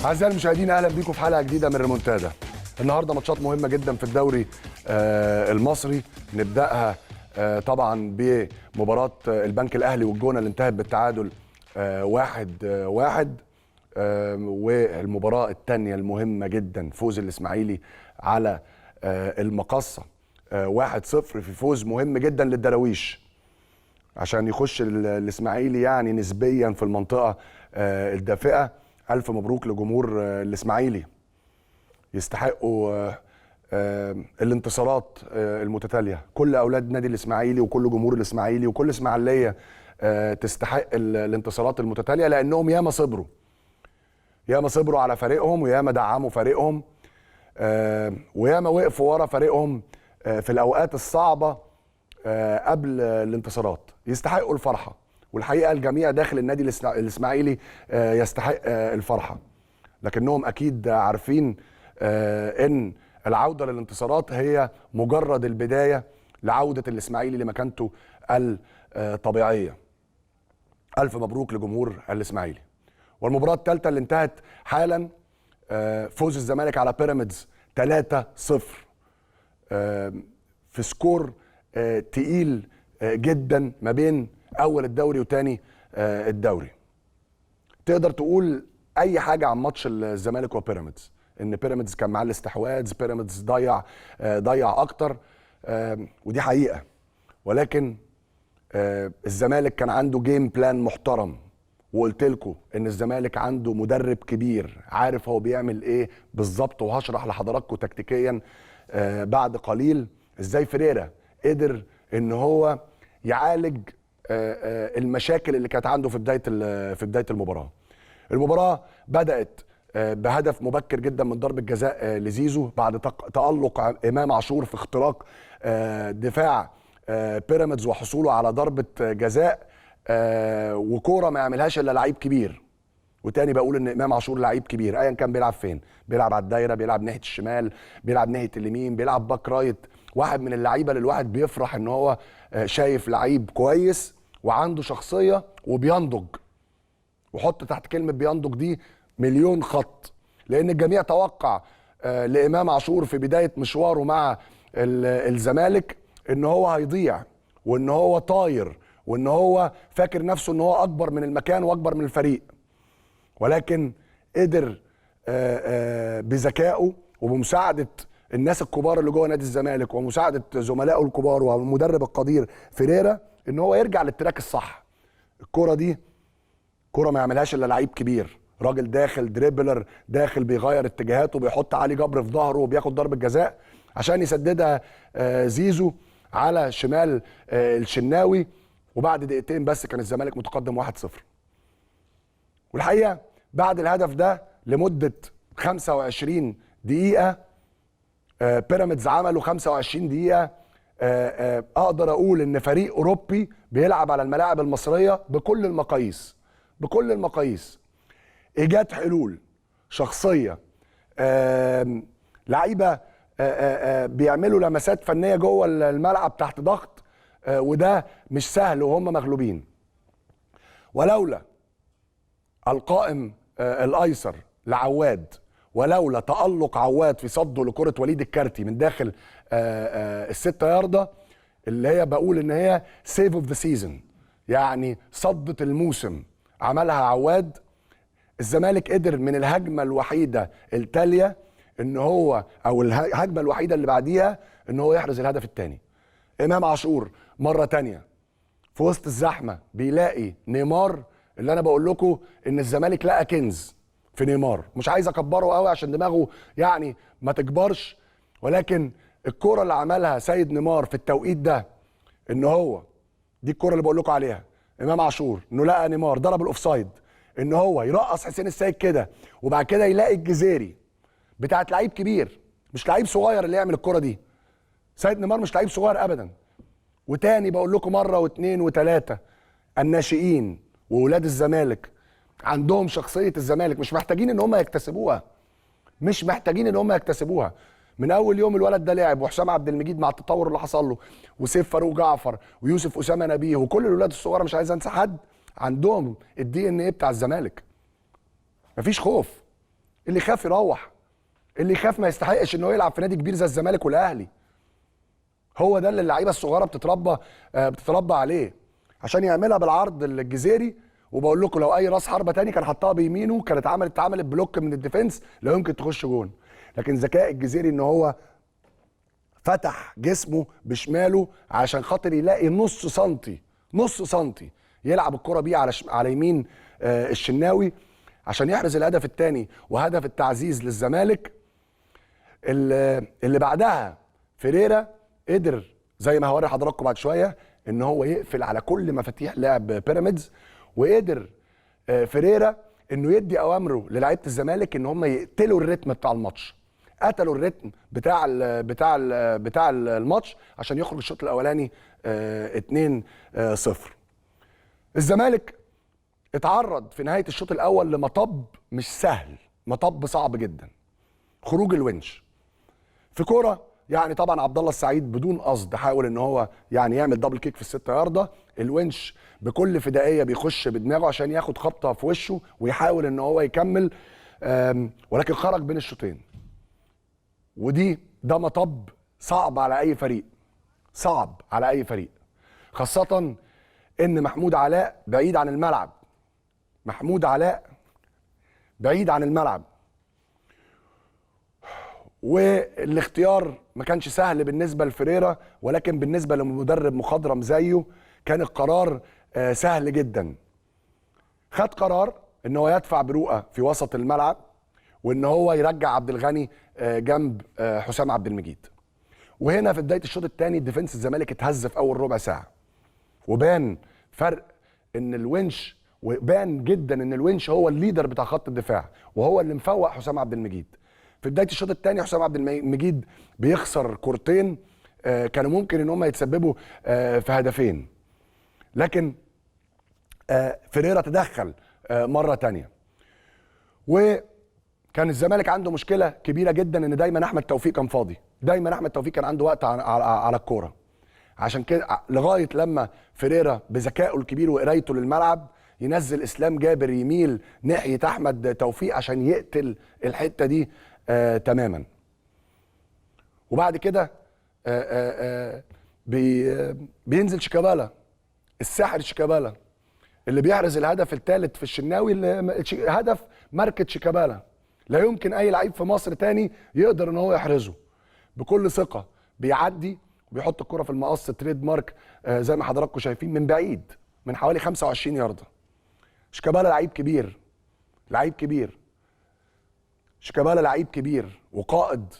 أعزائي المشاهدين، أهلا بيكم في حلقة جديدة من ريمونتادا. النهارده ماتشات مهمة جدا في الدوري المصري. نبدأها طبعا بمباراة البنك الأهلي والجونة اللي انتهت بالتعادل 1-1، والمباراة الثانية المهمة جدا فوز الإسماعيلي على المقصة 1-0 في فوز مهم جدا للدراويش عشان يخش الإسماعيلي يعني نسبيا في المنطقة الدافئة. ألف مبروك لجمهور الإسماعيلي، يستحقوا الانتصارات المتتالية. كل أولاد نادي الإسماعيلي وكل جمهور الإسماعيلي وكل إسماعيلية تستحق الانتصارات المتتالية، لأنهم ياما صبروا على فريقهم، وياما دعموا فريقهم، وياما وقفوا ورا فريقهم في الأوقات الصعبة قبل الانتصارات. يستحقوا الفرحة، والحقيقة الجميع داخل النادي الإسماعيلي يستحق الفرحة، لكنهم أكيد عارفين إن العودة للانتصارات هي مجرد البداية لعودة الإسماعيلي لمكانته الطبيعية. ألف مبروك لجمهور الإسماعيلي. والمباراة الثالثة اللي انتهت حالا، فوز الزمالك على بيراميدز 3-0 في سكور تقيل جدا ما بين اول الدوري وتاني الدوري. تقدر تقول اي حاجه عن ماتش الزمالك وبيراميدز، ان بيراميدز كان معاه الاستحواذ، بيراميدز ضيع اكتر، ودي حقيقه. ولكن الزمالك كان عنده جيم بلان محترم، وقلت لكم ان الزمالك عنده مدرب كبير عارف هو بيعمل ايه بالظبط، وهشرح لحضراتكم تكتيكيا بعد قليل ازاي فيريرا قدر ان هو يعالج المشاكل اللي كانت عنده في بدايه المباراه. المباراه بدات بهدف مبكر جدا من ضربه جزاء لزيزو بعد تألق امام عاشور في اختراق دفاع بيراميدز وحصوله على ضربه جزاء، وكوره ما يعملهاش الا لعيب كبير. وتاني بقول ان امام عاشور لعيب كبير ايا كان بيلعب فين، بيلعب على الدايره، بيلعب ناحيه الشمال، بيلعب ناحيه اليمين، بيلعب باك رايت. واحد من اللعيبه اللي الواحد بيفرح ان هو شايف لعيب كويس وعنده شخصيه وبينضج. وحط تحت كلمه بينضج دي مليون خط، لان الجميع توقع لامام عاشور في بدايه مشواره مع الزمالك ان هو هيضيع، وان هو طاير، وان هو فاكر نفسه ان هو اكبر من المكان واكبر من الفريق. ولكن قدر بذكائه وبمساعده الناس الكبار اللي جوه نادي الزمالك ومساعده زملائه الكبار والمدرب القدير فيريرا ان هو يرجع للتراك الصح. الكرة دي كرة ما يعملهاش الا لعيب كبير، راجل داخل دريبلر، داخل بيغير اتجاهاته، بيحط علي جبر في ظهره وبياخد ضربة جزاء عشان يسددها زيزو على شمال الشناوي. وبعد دقيقتين بس كان الزمالك متقدم 1-0. والحقيقة بعد الهدف ده لمدة 25 دقيقة بيراميدز عملوا 25 دقيقة اقدر اقول ان فريق اوروبي بيلعب على الملاعب المصرية بكل المقاييس. ايجاد حلول شخصية، لعيبة بيعملوا لمسات فنية جوه الملعب تحت ضغط، وده مش سهل وهم مغلوبين. ولولا القائم الايسر لعواد، ولولا تألق عواد في صده لكرة وليد الكارتي من داخل ال6 ياردة اللي هي بقول ان هي سيف اوف ذا سيزون، يعني صدة الموسم عملها عواد، الزمالك قدر من الهجمة الوحيدة التالية ان هو، او الهجمة الوحيدة اللي بعديها، ان هو يحرز الهدف الثاني. امام عاشور مرة تانية في وسط الزحمة بيلاقي نيمار، اللي انا بقول لكم ان الزمالك لقى كنز في نيمار. مش عايز اكبره قوي عشان دماغه يعني ما تكبرش، ولكن الكرة اللي عملها سيد نيمار في التوقيت ده، ان هو دي الكرة اللي بقول لكم عليها، امام عاشور انه لقى نيمار ضرب الاوفسايد، ان هو يرقص حسين السيد كده، وبعد كده يلاقي الجزيري بتاعت لعيب كبير، مش لعيب صغير اللي يعمل الكرة دي. سيد نيمار مش لعيب صغير ابدا. وتاني بقول لكم مرة واثنين وثلاثة، الناشئين وولاد الزمالك عندهم شخصية الزمالك، مش محتاجين ان هم يكتسبوها. من اول يوم الولد ده لعب، وحسام عبد المجيد مع التطور اللي حصل له، وسيف فاروق جعفر، ويوسف اسامه نبيه، وكل الولاد الصغيره مش عايز انسى حد، عندهم الدي ان ايه بتاع الزمالك. مفيش خوف، اللي يخاف يروح، اللي يخاف ما يستحقش انه يلعب في نادي كبير زي الزمالك والاهلي. هو ده اللي اللعيبه الصغيره بتتربى عليه، عشان يعملها بالعرض الجزيري. وبقول لكم لو اي راس حربه تاني كان حطها بيمينه كانت اتعملت بلوك من الديفنس، لا يمكن تخش جون. لكن ذكاء الجزيري ان هو فتح جسمه بشماله عشان خاطر يلاقي نص سنتي يلعب الكره بيه على يمين الشناوي عشان يحرز الهدف الثاني وهدف التعزيز للزمالك. اللي بعدها فيريرا قدر زي ما هوري حضراتكم بعد شويه ان هو يقفل على كل مفاتيح لعب بيراميدز، وقدر فيريرا انه يدي اوامره للاعيبه الزمالك ان هم يقتلوا الريتم بتاع الماتش. قتلوا الريتم بتاع الماتش عشان يخرج الشوط الاولاني 2-0. الزمالك اتعرض في نهايه الشوط الاول لمطب مش سهل، مطب صعب جدا. خروج الونش في كوره، يعني طبعا عبد الله السعيد بدون قصد حاول ان هو يعني يعمل دبل كيك في ال6 ياردة. الونش بكل فدائيه بيخش بدماغه عشان ياخد خبطه في وشه ويحاول ان هو يكمل، ولكن خرج بين الشوطين. ده مطب صعب على اي فريق، صعب على اي فريق، خاصه ان محمود علاء بعيد عن الملعب. والاختيار ما كانش سهل بالنسبه لفريرا، ولكن بالنسبه لمدرب مخضرم زيه كان القرار سهل جدا. خد قرار ان هو يدفع برؤى في وسط الملعب وان هو يرجع عبد الغني جنب حسام عبد المجيد. وهنا في بدايه الشوط الثاني ديفنس الزمالك اتهز في اول ربع ساعه، وبان فرق ان الونش، وبان جدا ان الونش هو الليدر بتاع خط الدفاع وهو اللي مفوق حسام عبد المجيد. في بدايه الشوط الثاني حسام عبد المجيد بيخسر كورتين كانوا ممكن ان هم يتسببوا في هدفين، لكن فيريرا تدخل مره ثانيه. وكان الزمالك عنده مشكله كبيره جدا ان دايما احمد توفيق كان فاضي، دايما احمد توفيق كان عنده وقت على الكوره. عشان كده لغايه لما فيريرا بذكائه الكبير وقرايته للملعب ينزل اسلام جابر يميل ناحيه احمد توفيق عشان يقتل الحته دي تماما. وبعد كده بينزل شيكابالا، الساحر شيكابالا اللي بيحرز الهدف الثالث في الشناوي، هدف ماركة شيكابالا لا يمكن اي لعيب في مصر تاني يقدر ان هو يحرزه. بكل ثقه بيعدي وبيحط الكره في المقص تريد مارك زي ما حضراتكم شايفين من بعيد من حوالي 25 ياردة. شيكابالا لعيب كبير وقائد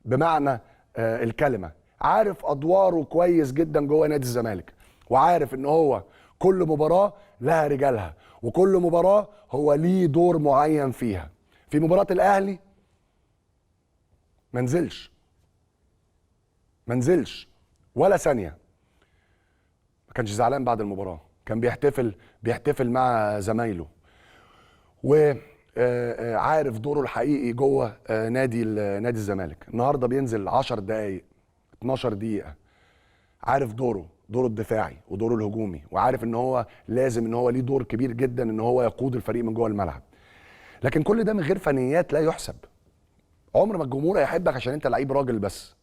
بمعنى الكلمه، عارف ادواره كويس جدا جوه نادي الزمالك، وعارف ان هو كل مباراه لها رجالها وكل مباراه هو ليه دور معين فيها. في مباراه الاهلي منزلش ولا ثانيه، ما كانش زعلان بعد المباراه، كان بيحتفل مع زمايله، وعارف دوره الحقيقي جوه نادي الزمالك. النهارده بينزل 10 دقائق 12 دقيقه، عارف دوره الدفاعي ودوره الهجومي، وعارف ان هو لازم ان هو ليه دور كبير جدا ان هو يقود الفريق من جوه الملعب. لكن كل ده من غير فنيات لا يحسب. عمر ما الجمهور هيحبك عشان انت لعيب راجل بس،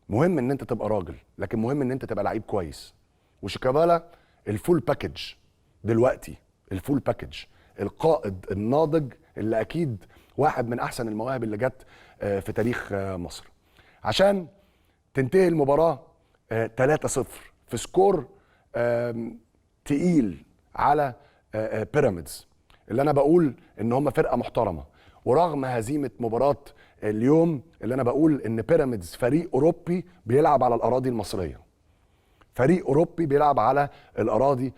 مهم ان انت تبقى راجل، لكن مهم ان انت تبقى لعيب كويس. وشيكابالا الفول باكج دلوقتي، الفول باكج، القائد الناضج اللي اكيد واحد من احسن المواهب اللي جت في تاريخ مصر. عشان تنتهي المباراه 3-0 في سكور تقيل على بيراميدز، اللي انا بقول ان هم فرقه محترمه، ورغم هزيمه مباراه اليوم اللي انا بقول ان بيراميدز فريق اوروبي بيلعب على الاراضي المصريه، فريق اوروبي بيلعب على الاراضي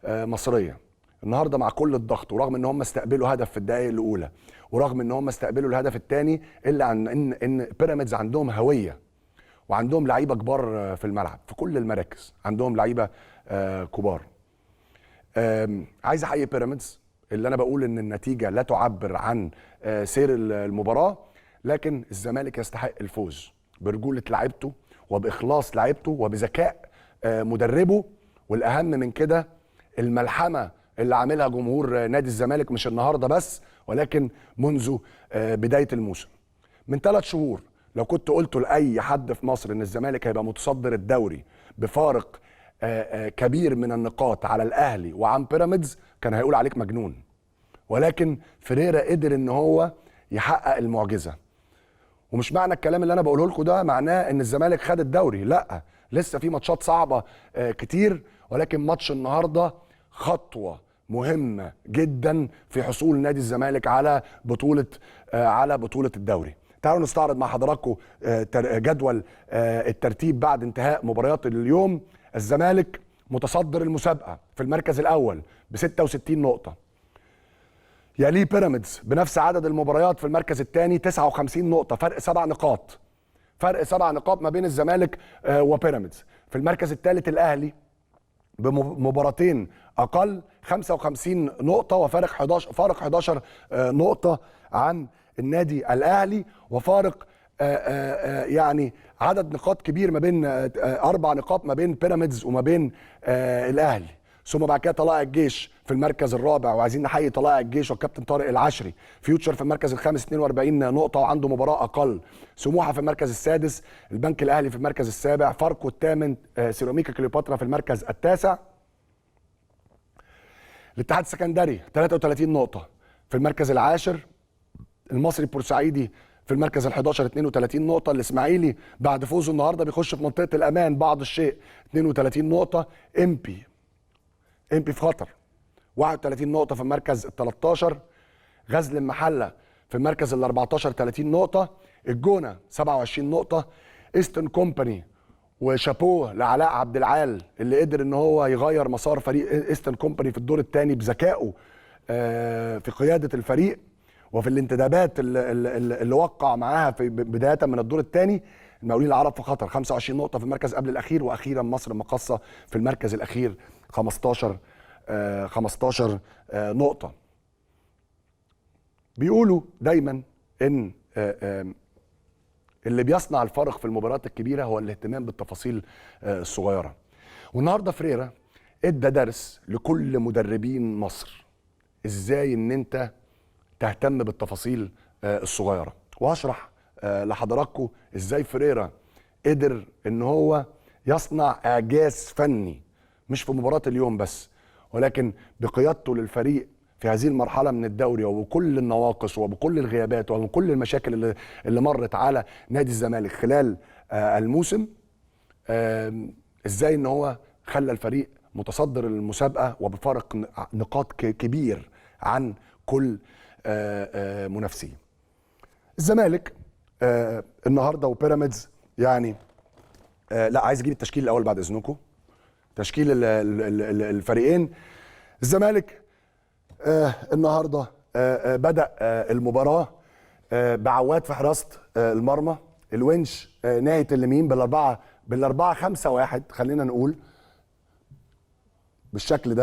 المصريه. النهارده مع كل الضغط، ورغم ان هم استقبلوا هدف في الدقائق الاولى، ورغم ان هم استقبلوا الهدف الثاني، الا عن ان بيراميدز عندهم هويه وعندهم لعيبه كبار في الملعب في كل المراكز، عندهم لعيبه كبار. عايز احيي بيراميدز اللي انا بقول ان النتيجه لا تعبر عن سير المباراه، لكن الزمالك يستحق الفوز برجوله لعيبته وباخلاص لعيبته وبذكاء مدربه، والاهم من كده الملحمه اللي عاملها جمهور نادي الزمالك مش النهارده بس، ولكن منذ بدايه الموسم. من 3 شهور لو كنت قلت لاي حد في مصر ان الزمالك هيبقى متصدر الدوري بفارق كبير من النقاط على الاهلي وعن بيراميدز كان هيقول عليك مجنون. ولكن فريرا قدر ان هو يحقق المعجزه. ومش معنى الكلام اللي انا بقوله لكم ده معناه ان الزمالك خد الدوري، لا، لسه في ماتشات صعبه كتير، ولكن ماتش النهارده خطوه مهمه جدا في حصول نادي الزمالك على بطوله الدوري. تعالوا نستعرض مع حضراتكم جدول الترتيب بعد انتهاء مباريات اليوم. الزمالك متصدر المسابقه في المركز الاول ب 66 نقطه. يليه بيراميدز بنفس عدد المباريات في المركز الثاني 59 نقطه، فرق 7 نقاط. فرق 7 نقاط ما بين الزمالك وبيراميدز. في المركز الثالث الاهلي بمباراتين اقل 55 نقطه وفارق 11 نقطه عن النادي الاهلي، وفارق يعني عدد نقاط كبير ما بين 4 نقاط ما بين بيراميدز وما بين الاهلي. ثم بعد كده طلائع الجيش في المركز الرابع، وعايزين نحيي طلائع الجيش والكابتن طارق العشري. فيوتشر في المركز الخامس 42 نقطه وعنده مباراه اقل. سموحه في المركز السادس، البنك الاهلي في المركز السابع، فاركو الثامن، سيراميكا كليوباترا في المركز التاسع. الاتحاد السكندري 33 نقطه في المركز العاشر. المصري البورسعيدي في المركز ال11 32 نقطة. الإسماعيلي بعد فوزه النهارده بيخش في منطقة الأمان بعض الشيء 32 نقطة. إمبي في خطر 31 نقطة في المركز ال13. غزل المحلة في المركز ال14 30 نقطة. الجونة 27 نقطة. إيسترن كومباني، وشابوه لعلاء عبد العال اللي قدر ان هو يغير مسار فريق إيسترن كومباني في الدور الثاني بذكائه في قيادة الفريق وفي الانتدابات اللي وقع معاها في بدايه من الدور الثاني. المقاولين العرب في خطر 25 نقطه في المركز قبل الاخير. واخيرا مصر المقاصه في المركز الاخير 15 نقطه. بيقولوا دايما ان اللي بيصنع الفارق في المباريات الكبيره هو الاهتمام بالتفاصيل الصغيره. والنهارده فريرا ادى درس لكل مدربين مصر ازاي ان انت تهتم بالتفاصيل الصغيره. وهشرح لحضراتكم ازاي فريرا قدر ان هو يصنع اعجاز فني مش في مباراه اليوم بس، ولكن بقيادته للفريق في هذه المرحله من الدوري وبكل النواقص وبكل الغيابات وبكل المشاكل اللي مرت على نادي الزمالك خلال الموسم. ازاي ان هو خلى الفريق متصدر المسابقه وبفارق نقاط كبير عن كل منافسين. الزمالك النهارده وبيراميدز يعني لا، عايز اجيب التشكيل الاول بعد اذنكم، تشكيل الفريقين. الزمالك النهارده بدأ المباراه بعواد في حراسه المرمى، الونش ناحيه اليمين بالاربعه 5-1 خلينا نقول بالشكل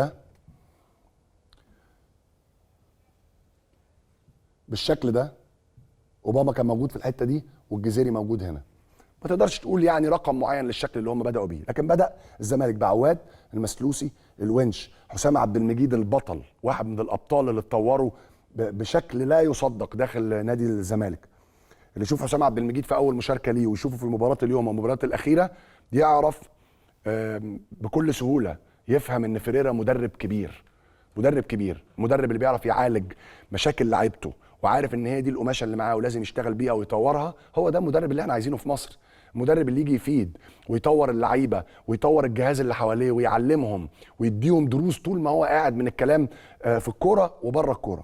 ده. اوباما كان موجود في الحته دي والجزيري موجود هنا. ما تقدرش تقول يعني رقم معين للشكل اللي هم بداوا بيه، لكن بدا الزمالك بعواد، المسلوسي، الونش، حسام عبد المجيد البطل، واحد من الابطال اللي اتطوروا بشكل لا يصدق داخل نادي الزمالك. اللي يشوف حسام عبد المجيد في اول مشاركه ليه ويشوفه في المباراه اليوم والمباريات الاخيره يعرف بكل سهوله يفهم ان فيريرا مدرب كبير، المدرب اللي بيعرف يعالج مشاكل لعيبته وعارف ان هي دي القماشه اللي معاه ولازم يشتغل بيها ويطورها. هو ده المدرب اللي احنا عايزينه في مصر، المدرب اللي يجي يفيد ويطور اللعيبه ويطور الجهاز اللي حواليه ويعلمهم ويديهم دروس طول ما هو قاعد من الكلام في الكوره وبره الكوره.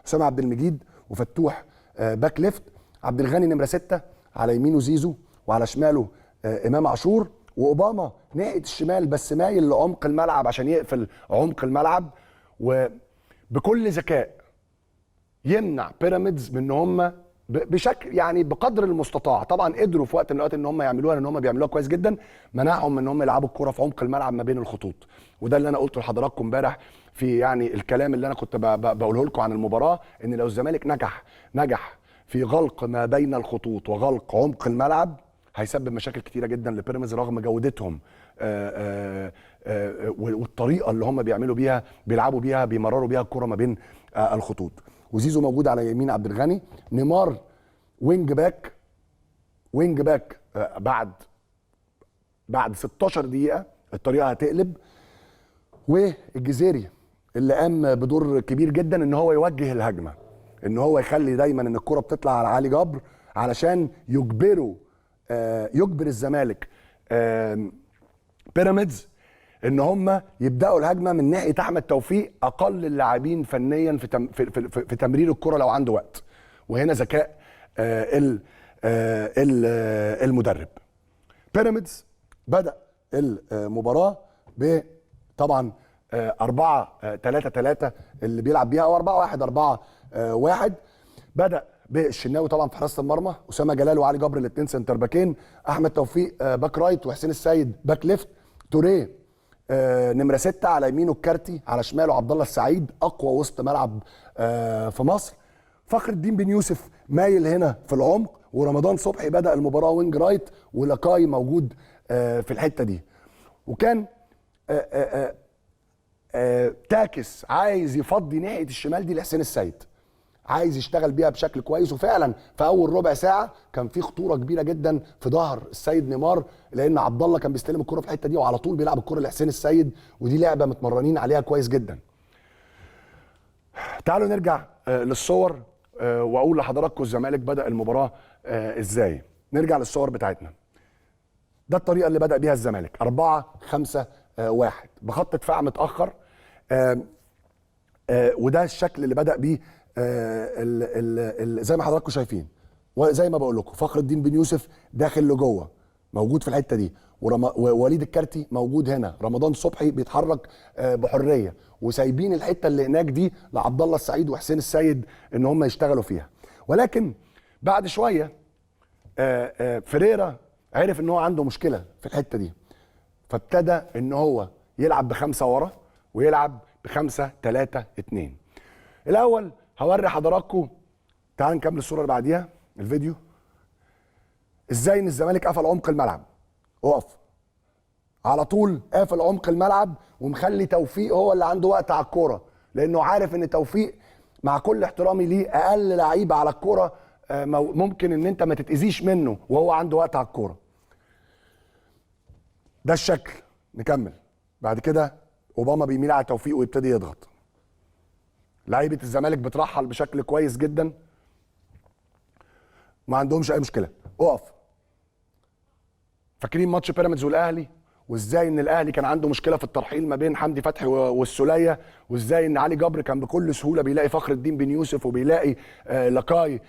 حسام عبد المجيد وفتوح باك ليفت، عبد الغني نمره 6، على يمينه زيزو وعلى شماله امام عاشور، واوباما ناحيه الشمال بس مايل لعمق الملعب عشان يقفل عمق الملعب وبكل ذكاء يمنع بيراميدز من ان هم بشكل يعني بقدر المستطاع. طبعا قدروا في وقت من الاوقات ان هم يعملوها لان هم بيعملوها كويس جدا، منعهم من ان هم يلعبوا الكوره في عمق الملعب ما بين الخطوط. وده اللي انا قلته لحضراتكم امبارح في يعني الكلام اللي انا كنت بقوله لكم عن المباراه، ان لو الزمالك نجح في غلق ما بين الخطوط وغلق عمق الملعب هيسبب مشاكل كتيره جدا لبيراميدز رغم جودتهم والطريقه اللي هم بيلعبوا بيها بيمرروا بيها الكره ما بين الخطوط. وزيزو موجود على يمين عبد الغني. نيمار وينج باك بعد 16 دقيقه الطريقه هتقلب. والجزيري اللي قام بدور كبير جدا ان هو يوجه الهجمه، ان هو يخلي دايما ان الكره بتطلع على علي جبر علشان يجبر الزمالك بيراميدز ان هم يبداوا الهجمه من ناحيه احمد توفيق، اقل اللاعبين فنيا في تمرير الكره لو عنده وقت. وهنا ذكاء المدرب. بيراميدز بدا المباراه طبعا 4-3-3 اللي بيلعب بيها، او 4-1-4-1. بدا بالشناوي طبعا في حراسه المرمى، اسامه جلال وعلي جبر الاثنين سنتر باكين، احمد توفيق باك رايت وحسين السيد باك ليفت، توريه نمره 6 على يمينه الكارتي، على شماله عبد الله السعيد اقوى وسط ملعب في مصر. فخر الدين بن يوسف مايل هنا في العمق، ورمضان صبحي بدا المباراه وينج رايت، ولاكاي موجود في الحته دي. وكان تاكس عايز يفضي ناحيه الشمال دي لحسين السيد، عايز يشتغل بيها بشكل كويس. وفعلا في اول ربع ساعه كان في خطوره كبيره جدا في ظهر السيد نيمار، لان عبد الله كان بيستلم الكره في الحته دي وعلى طول بيلعب الكره لحسين السيد، ودي لعبه متمرنين عليها كويس جدا. تعالوا نرجع للصور واقول لحضراتكم الزمالك بدا المباراه ازاي. نرجع للصور بتاعتنا. ده الطريقه اللي بدا بيها الزمالك 4-5-1 بخط دفاع متاخر. وده الشكل اللي بدا بيه زي ما حضراتكم شايفين. وزي ما بقول لكم فخر الدين بن يوسف داخل لجوه موجود في الحته دي، ووليد الكارتي موجود هنا، رمضان صبحي بيتحرك بحريه، وسايبين الحته اللي هناك دي لعبد الله السعيد وحسين السيد ان هم يشتغلوا فيها. ولكن بعد شويه فريرا عرف ان هو عنده مشكله في الحته دي، فابتدى ان هو يلعب بخمسه ورا ويلعب ب5-3-2. الاول هوري حضراتكم، تعالوا نكمل الصوره اللي بعديها الفيديو، ازاي ان الزمالك قفل عمق الملعب. اقف على طول، قافل عمق الملعب ومخلي توفيق هو اللي عنده وقت على الكوره، لانه عارف ان توفيق مع كل احترامي ليه اقل لعيب على الكوره، ممكن ان انت ما تتاذيش منه وهو عنده وقت على الكوره. ده الشكل. نكمل بعد كده. اوباما بيميل على توفيق ويبتدي يضغط. لعيبه الزمالك بترحل بشكل كويس جدا، ما عندهمش اي مشكله. اقف. فاكرين ماتش بيراميدز والاهلي، وازاي ان الاهلي كان عنده مشكله في الترحيل ما بين حمدي فتحي والسوليه، وازاي ان علي جبر كان بكل سهوله بيلاقي فخر الدين بن يوسف وبيلاقي لاكاي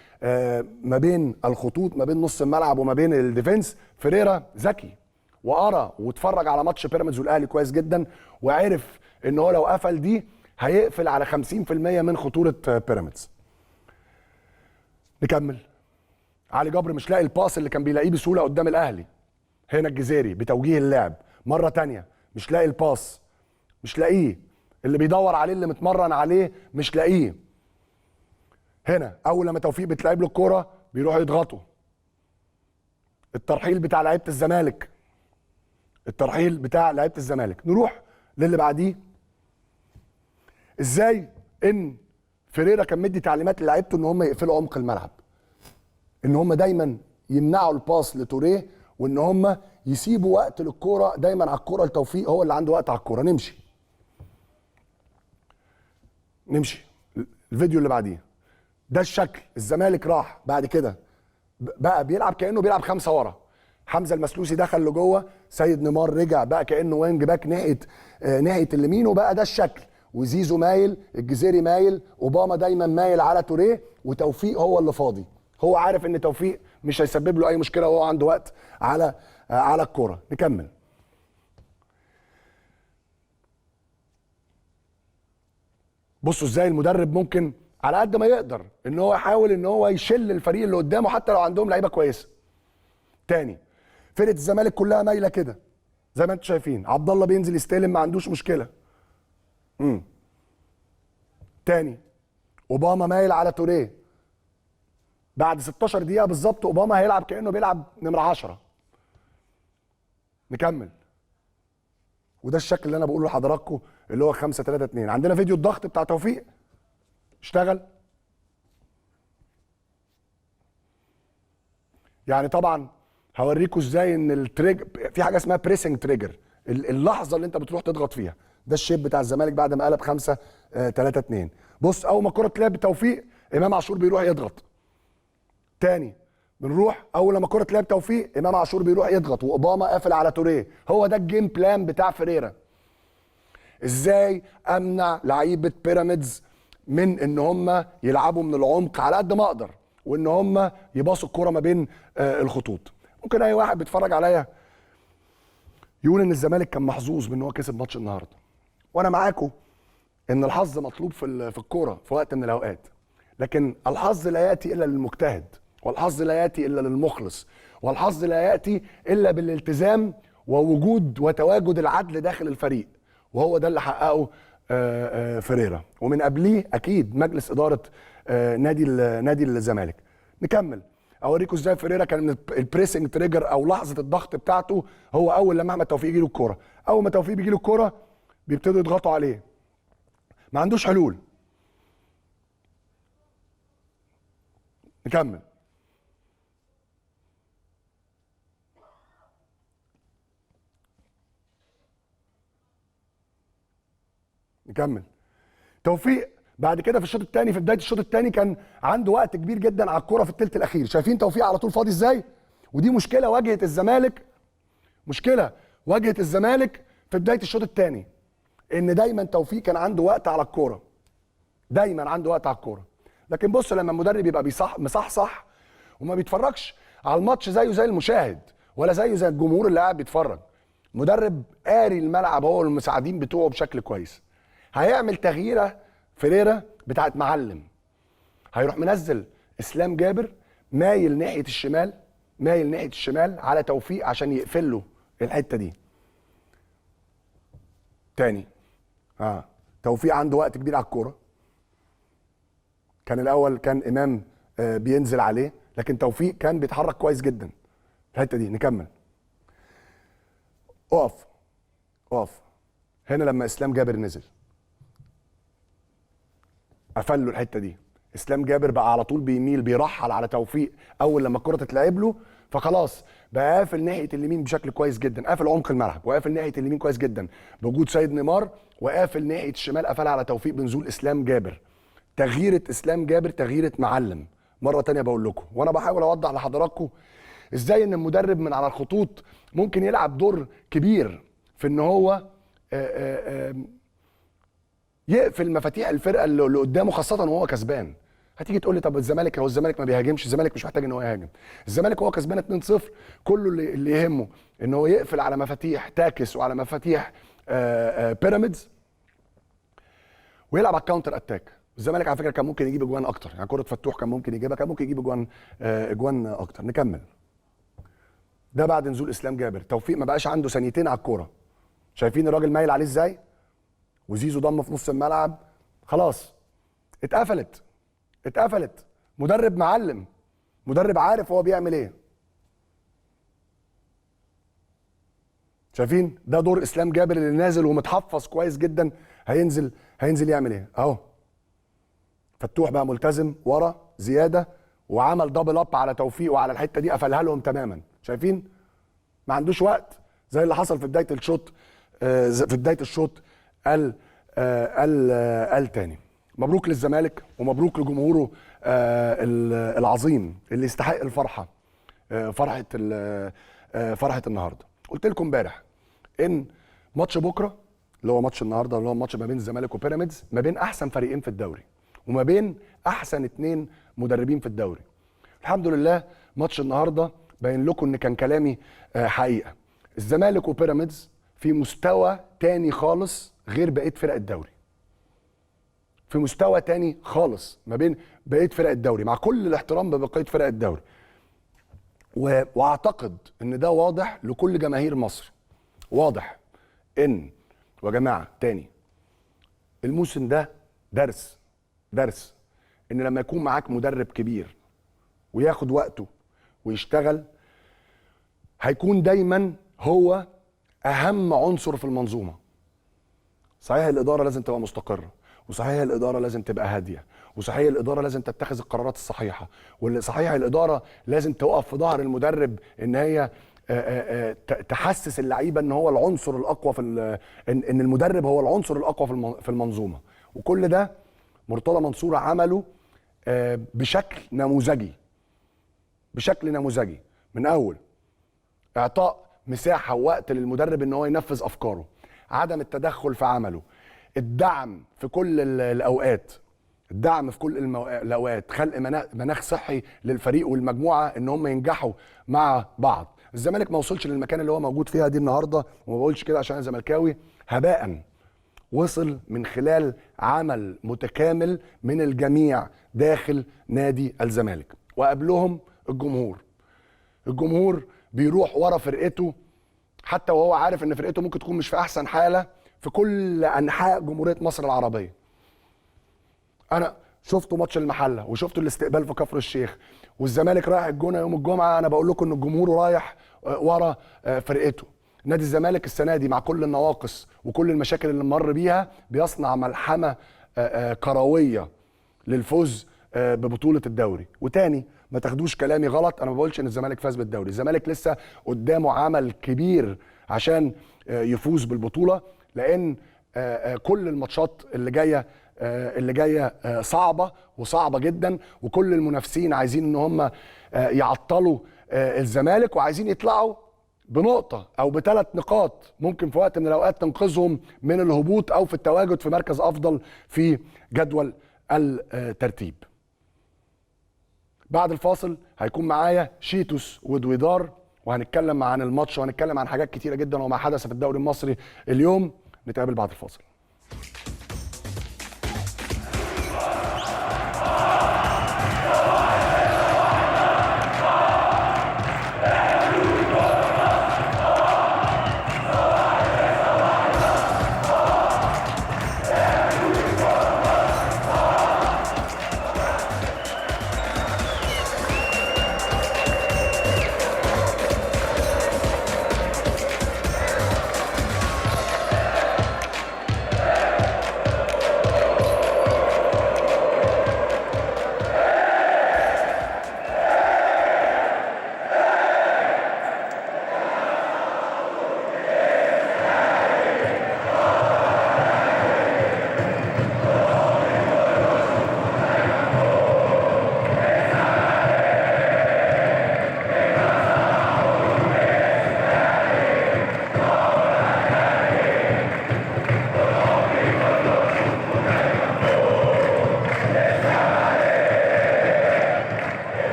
ما بين الخطوط، ما بين نص الملعب وما بين الديفنس. فريرا ذكي وقرا واتفرج على ماتش بيراميدز والاهلي كويس جدا، وعرف ان هو لو قفل دي هيقفل على 50% من خطوره بيراميدز. نكمل. علي جبر مش لاقي الباس اللي كان بيلاقيه بسهوله قدام الاهلي. هنا الجزيري بتوجيه اللعب مره تانية، مش لاقي الباس، مش لاقيه، اللي بيدور عليه اللي متمرن عليه مش لاقيه. هنا اول لما توفيق بتلعب له الكوره بيروحوا يضغطوا. الترحيل بتاع لعيبه الزمالك، الترحيل بتاع لعيبه الزمالك. نروح للي بعديه. ازاي ان فيريرا كان مدي تعليمات للاعيبته ان هم يقفلوا عمق الملعب، ان هم دايما يمنعوا الباس لتوريه، وان هم يسيبوا وقت للكوره دايما على الكوره لتوفيق، هو اللي عنده وقت على الكوره. نمشي الفيديو اللي بعديه. ده الشكل. الزمالك راح بعد كده بقى بيلعب كانه بيلعب خمسه ورا. حمزه المسلوسي دخل لجوه، سيد نيمار رجع بقى كانه وينج باك ناحيه اليمين، وبقى ده الشكل. وزيزو مايل، الجزيري مايل، اوباما دايما مايل على توريه، وتوفيق هو اللي فاضي. هو عارف ان توفيق مش هيسبب له اي مشكله وهو عنده وقت على الكوره. نكمل. بصوا ازاي المدرب ممكن على قد ما يقدر ان هو يحاول ان هو يشل الفريق اللي قدامه حتى لو عندهم لعيبه كويسه. تاني، فرقه الزمالك كلها مايله كده زي ما انتم شايفين. عبد الله بينزل يستلم ما عندوش مشكله. تاني، اوباما مايل على توريه. بعد 16 دقيقه بالظبط اوباما هيلعب كانه بيلعب نمره 10. نكمل. وده الشكل اللي انا بقوله لحضراتكم اللي هو 5-3-2. عندنا فيديو الضغط بتاع توفيق، اشتغل. يعني طبعا هوريكم ازاي ان التريجر في حاجه اسمها بريسنج تريجر، اللحظه اللي انت بتروح تضغط فيها. ده الشيب بتاع الزمالك بعد ما قلب 5-3-2. بص، اول ما الكره تلعب بتوفيق امام عاشور بيروح يضغط. تاني بنروح اول لما الكره تلعب توفيق امام عاشور بيروح يضغط، واوباما قافل على توريه. هو ده الجيم بلان بتاع فريرا. ازاي امنع لعيبه بيراميدز من ان هم يلعبوا من العمق على قد ما اقدر، وان هم يباصوا الكره ما بين الخطوط. ممكن اي واحد بيتفرج عليا يقول ان الزمالك كان محظوظ بان هو كسب ماتش النهارده، وانا معاكم ان الحظ مطلوب في الكوره في وقت من الاوقات، لكن الحظ لا ياتي الا للمجتهد، والحظ لا ياتي الا للمخلص، والحظ لا ياتي الا بالالتزام ووجود وتواجد العدل داخل الفريق، وهو ده اللي حققه فريرا، ومن قبليه اكيد مجلس اداره نادي الزمالك. نكمل اوريكم ازاي فريرا كان من البريسنج تريجر او لحظه الضغط بتاعته. هو اول لما احمد توفيق يجي له الكوره، اول ما توفيق بيجي له الكوره بيبتدوا يضغطوا عليه، ما عندوش حلول. نكمل. توفيق بعد كده في الشوط الثاني، في بدايه الشوط الثاني كان عنده وقت كبير جدا على الكوره في الثلث الاخير. شايفين توفيق على طول فاضي ازاي؟ ودي مشكله واجهت الزمالك، في بدايه الشوط الثاني، ان دايما توفيق كان عنده وقت على الكوره، لكن بص لما المدرب يبقى مصحصح وما بيتفرجش على الماتش زي المشاهد، ولا زي الجمهور اللي قاعد بيتفرج، مدرب قاري الملعب هو والمساعدين بتوعه بشكل كويس، هيعمل تغييره فريرا بتاعت معلم. هيروح منزل اسلام جابر مايل ناحيه الشمال على توفيق عشان يقفل له الحته دي. تاني توفيق عنده وقت كبير على الكوره، كان الاول كان امام بينزل عليه، لكن توفيق كان بيتحرك كويس جدا في الحته دي. نكمل. اقف هنا لما اسلام جابر نزل قفل له الحته دي. اسلام جابر بقى على طول بيميل بيرحل على توفيق اول لما الكره تتلعب له، فخلاص بقى قافل ناحيه اليمين بشكل كويس جدا، قافل عمق الملعب وقافل ناحيه اليمين كويس جدا بوجود سيد نيمار، وقافل ناحيه الشمال قفلها على توفيق بنزول اسلام جابر. تغييره اسلام جابر تغييره معلم. مره تانية بقول لكم وانا بحاول اوضح لحضراتكم ازاي ان المدرب من على الخطوط ممكن يلعب دور كبير في ان هو يقفل مفاتيح الفرقه اللي قدامه، خاصه وهو كسبان. هتيجي تقول لي طب الزمالك ما بيهاجمش، الزمالك مش محتاج ان هو يهاجم. الزمالك هو كسبان 2-0، كله اللي يهمه ان هو يقفل على مفاتيح تاكس وعلى مفاتيح بيراميدز ويلعب على الكاونتر اتاك. الزمالك على فكره كان ممكن يجيب اجوان اكتر، يعني كره فتوح كان ممكن يجيبها، كان ممكن يجيب اجوان اكتر. نكمل. ده بعد نزول اسلام جابر، توفيق ما بقاش عنده ثانيتين على الكوره. شايفين الراجل مايل عليه ازاي؟ وزيزو ضم في نص الملعب، خلاص اتقفلت. مدرب معلم، مدرب عارف هو بيعمل ايه. شايفين ده دور اسلام جابر اللي نازل ومتحفظ كويس جدا، هينزل يعمل ايه اهو. فتوح بقى ملتزم ورا زياده وعمل دبل اب على توفيق وعلى الحته دي قفلها لهم تماما. شايفين ما عندوش وقت زي اللي حصل في بدايه الشوط. قال تاني مبروك للزمالك ومبروك لجمهوره العظيم اللي يستحق الفرحه، فرحه النهارده. قلت لكم امبارح ان ماتش بكره اللي هو ماتش النهارده اللي هو ماتش ما بين الزمالك وبيراميدز ما بين احسن فريقين في الدوري وما بين احسن 2 مدربين في الدوري. الحمد لله ماتش النهارده باين لكم ان كان كلامي حقيقه. الزمالك وبيراميدز في مستوى تاني خالص غير بقيه فرق الدوري، في مستوى تاني خالص ما بين بقيه فرق الدوري، مع كل الاحترام ببقيه فرق الدوري. واعتقد ان ده واضح لكل جماهير مصر، واضح ان يا جماعه تاني الموسم ده درس ان لما يكون معاك مدرب كبير وياخد وقته ويشتغل هيكون دايما هو اهم عنصر في المنظومه. صحيح الاداره لازم تبقى مستقره، وصحيح الاداره لازم تبقى هاديه، وصحيح الاداره لازم تتخذ القرارات الصحيحه، وصحيح الاداره لازم تقف في ظهر المدرب ان هي تحسس اللعيبه ان هو العنصر الاقوى في ان المدرب هو العنصر الاقوى في المنظومه. وكل ده مرتضى منصور عمله بشكل نموذجي، من اول اعطاء مساحه ووقت للمدرب ان هو ينفذ افكاره، عدم التدخل في عمله، الدعم في كل الاوقات، الاوقات، خلق مناخ صحي للفريق والمجموعه ان هم ينجحوا مع بعض. الزمالك ما وصلش للمكان اللي هو موجود فيها دي النهارده، وما بقولش كده عشان انا زملكاوي، هباء. وصل من خلال عمل متكامل من الجميع داخل نادي الزمالك، وقبلهم الجمهور بيروح ورا فرقته حتى وهو عارف ان فرقته ممكن تكون مش في احسن حاله في كل انحاء جمهوريه مصر العربيه. انا شفتوا ماتش المحله، وشفتوا الاستقبال في كفر الشيخ، والزمالك رايح الجونه يوم الجمعه. انا بقول لكم ان الجمهور رايح ورا فرقته. نادي الزمالك السنه دي مع كل النواقص وكل المشاكل اللي مر بيها بيصنع ملحمه كرويه للفوز ببطوله الدوري. وتاني ما تاخدوش كلامي غلط، انا ما بقولش ان الزمالك فاز بالدوري، الزمالك لسه قدامه عمل كبير عشان يفوز بالبطوله، لان كل الماتشات اللي جايه صعبه جدا، وكل المنافسين عايزين ان هم يعطلوا الزمالك، وعايزين يطلعوا بنقطه او ب3 نقاط ممكن في وقت من الاوقات تنقذهم من الهبوط او في التواجد في مركز افضل في جدول الترتيب. بعد الفاصل هيكون معايا شيتوس ودويدار، وهنتكلم عن الماتش وهنتكلم عن حاجات كتيره جدا وما حدث في الدوري المصري اليوم. نتقابل بعد الفاصل.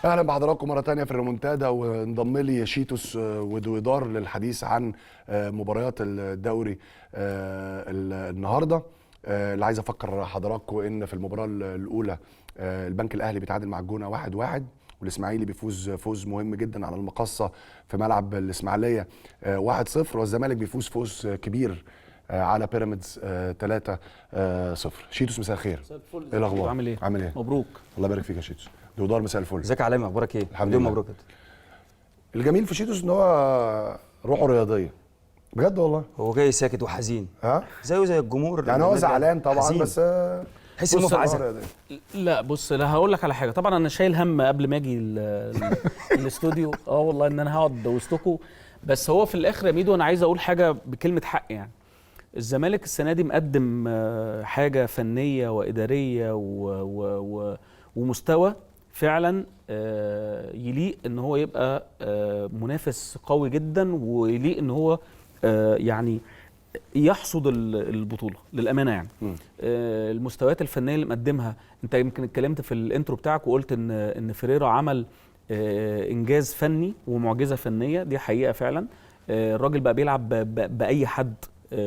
اهلا بحضراتكم مره ثانيه في الريمونتادا، وانضم لي شيتوس ودويدار للحديث عن مباريات الدوري النهارده. اللي عايز افكر حضراتكم ان في المباراه الاولى البنك الاهلي بيتعادل مع الجونه 1-1، والاسماعيلي بيفوز فوز مهم جدا على المقصه في ملعب الاسماعيليه 1-0، والزمالك بيفوز فوز كبير على بيراميدز 3-0. شيتوس مساء الخير. ايه الاخبار؟ عامل ايه؟ عامل ايه؟ مبروك. الله يبارك فيك يا شيتوس. دودار مساء الفل. ازيك يا علاء، اخبارك ايه؟ الحمد لله. مبروك. الجميل في شيتوس ان هو روحه رياضيه بجد والله. هو جاي ساكت وحزين زيه زي الجمهور، يعني هو زعلان طبعا حزين. بس تحس انه في عزا. لا بص، لا هقول لك على حاجه. طبعا انا شايل هم قبل ما اجي الاستوديو والله ان انا هقعد وسطكم. بس هو في الاخر يا ميدو انا عايز اقول حاجه بكلمه حق. يعني الزمالك السنه دي مقدم حاجه فنيه واداريه ومستوى فعلا يليق ان هو يبقى منافس قوي جدا، ويليق ان هو يعني يحصد البطوله للامانه. يعني المستويات الفنيه اللي مقدمها، انت يمكن اتكلمت في الانترو بتاعك وقلت ان فيريرا عمل انجاز فني ومعجزه فنيه، دي حقيقه فعلا. الراجل بقى بيلعب باي حد،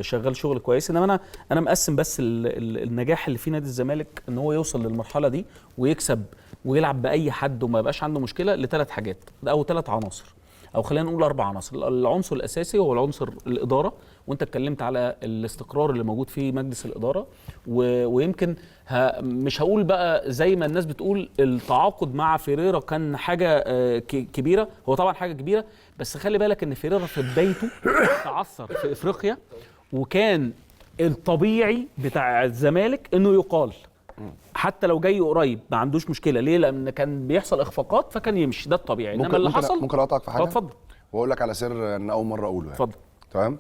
شغال شغل كويس. انما انا مقسم بس النجاح اللي في نادي الزمالك ان هو يوصل للمرحله دي ويكسب ويلعب باي حد وما يبقاش عنده مشكله لثلاث حاجات او ثلاث عناصر، او خلينا نقول اربع عناصر. العنصر الاساسي هو العنصر الاداره، وانت اتكلمت على الاستقرار اللي موجود في مجلس الاداره، ويمكن مش هقول بقى زي ما الناس بتقول التعاقد مع فيريرا كان حاجه كبيره، هو طبعا حاجه كبيره، بس خلي بالك ان فيريرا في بدايته تعثر في افريقيا، وكان الطبيعي بتاع الزمالك انه يقال حتى لو جاي قريب ما عندوش مشكله. ليه؟ لان كان بيحصل اخفاقات فكان يمشي، ده الطبيعي. انما اللي حصل ممكن اقطعك في حاجه؟ اتفضل. واقول لك على سر ان اول مره اقوله. اتفضل. تمام.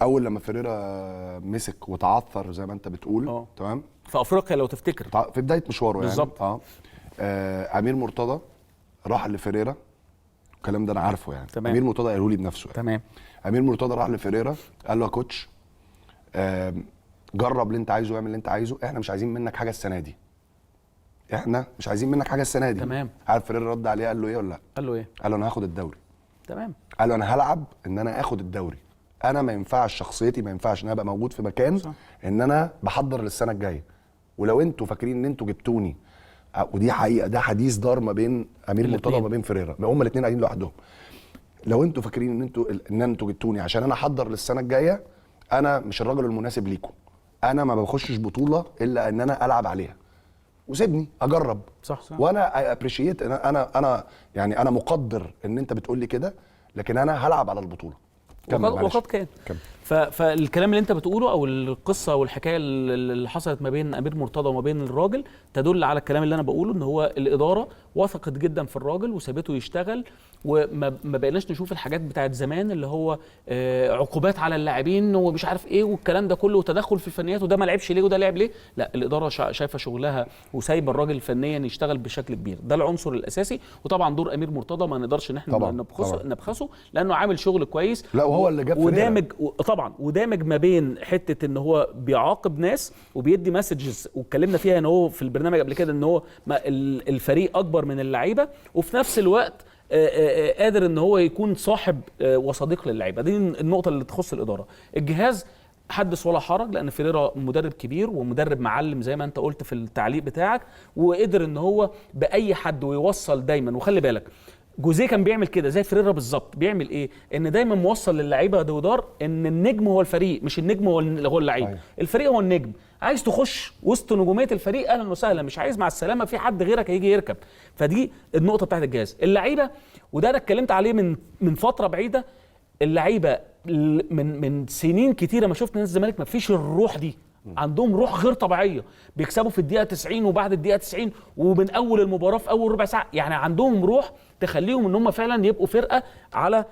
اول لما فيريرا مسك وتعثر زي ما انت بتقول، تمام، في افريقيا لو تفتكر في بدايه مشواره يعني بالظبط. امير مرتضى راح لفيريرا، الكلام ده انا عارفه يعني. تمام. امير مرتضى قاله لي بنفسه يعني. تمام. امير مرتضى راح لفيريرا قال له يا كوتش جرب اللي انت عايزه واعمل اللي انت عايزه، احنا مش عايزين منك حاجه السنه دي. تمام. عارف فيريرا رد عليه قال له ايه ولا لا؟ قال له ايه؟ قال له انا هاخد الدوري. تمام. قال له انا هلعب ان انا اخد الدوري، انا ما ينفعش شخصيتي، ما ينفعش ان انا ابقى موجود في مكان صح. ان انا بحضر للسنه الجايه. ولو انتوا فاكرين ان انتوا جبتوني، ودي حقيقه، ده حديث دار ما بين امير مرتضى وما بين فيريرا، هما الاثنين قاعدين لوحدهم. لو انتوا فاكرين ان انتوا جبتوني عشان انا احضر للسنه الجايه، انا مش الراجل المناسب ليكم. انا ما بخشش بطوله الا ان انا العب عليها، وسيبني اجرب. صح. وانا ابريشيت، انا يعني انا مقدر ان انت بتقول لي كده، لكن انا هلعب على البطوله. وقد كان. فالكلام اللي انت بتقوله او القصه او الحكايه اللي حصلت ما بين امير مرتضى وما بين الراجل تدل على الكلام اللي انا بقوله، ان هو الاداره وثقت جدا في الراجل وسابته يشتغل، وما بقيناش نشوف الحاجات بتاعت زمان اللي هو عقوبات على اللاعبين ومش عارف ايه والكلام ده كله وتدخل في الفنيات، وده ما لعبش ليه وده لعب ليه. لا، الاداره شايفه شغلها وسايبه الراجل فنيا يشتغل بشكل كبير. ده العنصر الاساسي. وطبعا دور امير مرتضى ما نقدرش ان احنا نبخسه لانه عامل شغل كويس. لا، وهو اللي جاب ودامج ما بين حته ان هو بيعاقب ناس وبيدي مسجز، واتكلمنا فيها ان هو في البرنامج قبل كده ان هو الفريق اكبر من اللعيبه، وفي نفس الوقت قادر ان هو يكون صاحب وصديق للعيبه. دي النقطه اللي تخص الاداره. الجهاز حدث ولا حرج، لان فيريرا مدرب كبير ومدرب معلم زي ما انت قلت في التعليق بتاعك، وقدر ان هو باي حد ويوصل دايما. وخلي بالك جوزيه كان بيعمل كده زي فيريرا بالظبط. بيعمل ايه؟ ان دايما موصل للعيبه دودار ان النجم هو الفريق، مش النجم هو اللعيب. الفريق هو النجم. عايز تخش وسط نجوميه الفريق اهلا وسهلا، مش عايز مع السلامه، في حد غيرك هيجي يركب. فدي النقطه بتاعت الجهاز. اللعيبه، وده انا اتكلمت عليه من فتره بعيده، اللعيبه من سنين كتيره ما شفت نادي الزمالك ما فيش الروح دي. عندهم روح غير طبيعيه، بيكسبوا في الدقيقه 90 وبعد الدقيقه 90 ومن اول المباراه في اول ربع ساعه. يعني عندهم روح تخليهم ان هم فعلا يبقوا فرقه على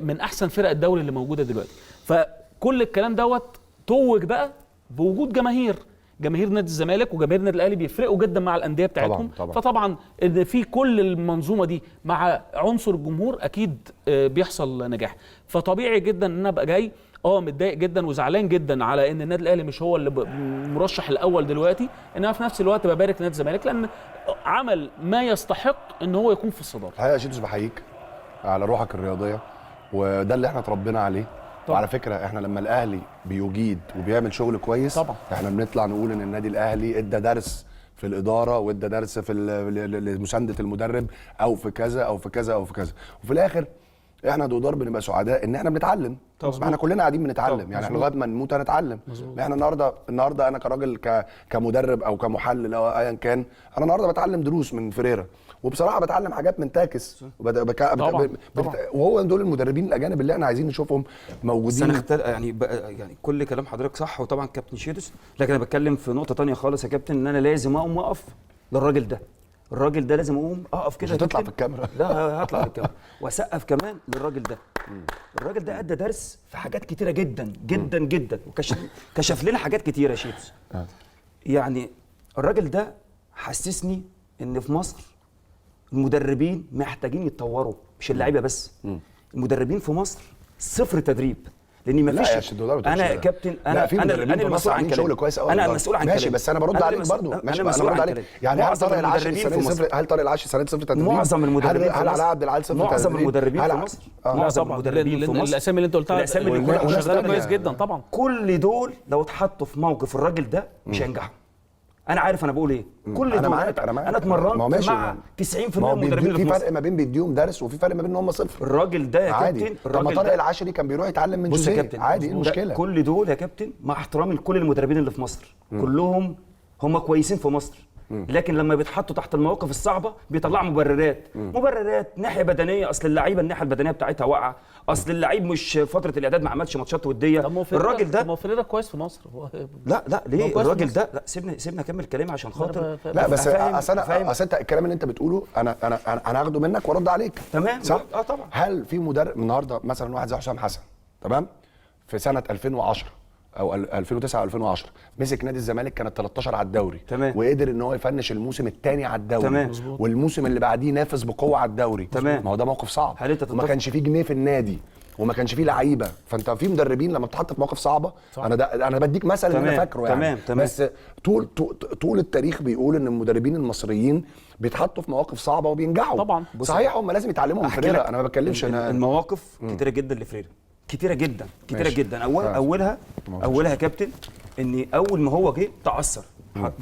من احسن فرق الدوري اللي موجوده دلوقتي. فكل الكلام دوت توج بقى بوجود جماهير نادي الزمالك وجماهير النادي الاهلي بيفرقوا جدا مع الانديه بتاعتهم. طبعا. فطبعا ان في كل المنظومه دي مع عنصر الجمهور اكيد بيحصل نجاح. فطبيعي جدا ان انا ابقى جاي متضايق جدا وزعلان جدا على ان النادي الاهلي مش هو اللي مرشح الاول دلوقتي، انما في نفس الوقت ببارك نادي الزمالك لان عمل ما يستحق ان هو يكون في الصداره. الحقيقه يا شيتوس بحييك على روحك الرياضيه، وده اللي احنا اتربينا عليه. وعلى فكره احنا لما الاهلي بيجيد وبيعمل شغل كويس طبعا احنا بنطلع نقول ان النادي الاهلي ادى درس في الاداره وادى درس في لمسانده المدرب او في كذا او في كذا او في كذا. وفي الاخر احنا دودار بنبقى سعداء ان احنا بنتعلم. ما احنا كلنا قاعدين بنتعلم، يعني احنا لغايه ما نموت هنتعلم. احنا النهارده انا كراجل كمدرب او كمحلل او ايا كان، انا النهارده بتعلم دروس من فيريرا، وبصراحه بتعلم حاجات من تاكس وهو دول المدربين الاجانب اللي احنا عايزين نشوفهم موجودين. بس انا يعني كل كلام حضرتك صح، وطبعا كابتن شيتوس، لكن انا بتكلم في نقطه تانية خالص يا كابتن، ان انا لازم اقوم اقف للراجل ده. الراجل ده لازم اقوم اقف كده. مش هتطلع في الكاميرا. لا هطلع في الكاميرا واسقف كمان للراجل ده. الراجل ده ادى درس في حاجات كتيره جدا جدا جدا، وكشف لنا حاجات كتيره يا شيتوس. يعني الراجل ده حسسني ان في مصر المدربين محتاجين يتطوروا، مش اللعيبه بس. المدربين في مصر صفر تدريب، لان ما فيش. انا كابتن، انا المسؤول عن شغل كويس قوي. انا المسؤول عن ماشي، بس انا برد عليك برضه. ماشي، انا برد عليك. يعني هل طارق العاشري السنه دي صفر تدريب؟ معظم المدربين هل علاء عبد العال صفر تدريب؟ معظم المدربين في مصر. معظم المدربين في مصر الاسامي اللي انت قلتها، الاسامي اللي شغاله كويس جدا طبعا. كل دول لو اتحطوا في موقف الراجل ده مش هينجحوا. انا عارف انا بقول ايه. كل انا دول معاك انا اتمرنت مع 90% من المدربين اللي في فرق ما بين بيديهم درس وفي فرق ما بين ان هم صفر. الراجل ده يا كابتن، الراجل طارق العاشري كان بيروح يتعلم من جوزيه عادي. ايه المشكله؟ كل دول يا كابتن مع احترامي لكل المدربين اللي في مصر، كلهم هم كويسين في مصر، لكن لما بيتحطوا تحت المواقف الصعبه بيطلعوا مبررات ناحيه بدنيه. اصل اللعيبه الناحيه البدنيه بتاعتها واقعه، اصل اللعيب مش فتره الاعداد ما عملش ماتشات وديه. الراجل ده فيريرا كويس في مصر. لا ليه الراجل ده؟ لا سيبنا اكمل كلامي عشان خاطر. لا بس اصل انت الكلام اللي انت بتقوله انا هاخده منك وارد عليك. تمام صح؟ طبعا. هل في مدرب النهارده مثلا واحد زي حسام حسن، تمام، في سنه 2010 او 2009 او 2010 مسك نادي الزمالك، كانت 13 على الدوري، تمام، وقدر ان هو يفنش الموسم الثاني على الدوري، تمام، والموسم اللي بعديه نافس بقوه على الدوري، تمام. ما هو ده موقف صعب، وما كانش فيه جنيه في النادي وما كانش فيه لعيبه. فانت في مدربين لما بتحط في مواقف صعبه، انا بديك مثل اللي انا فاكره يعني. تمام. بس طول التاريخ بيقول ان المدربين المصريين بيتحطوا في مواقف صعبه وبينجحوا طبعا. صحيح هم لازم يتعلموا من فريرا، انا ما بتكلمش المواقف كتيره جدا لفريرا، كتيره جدا. اولها يا كابتن ان اول ما هو جه تعثر.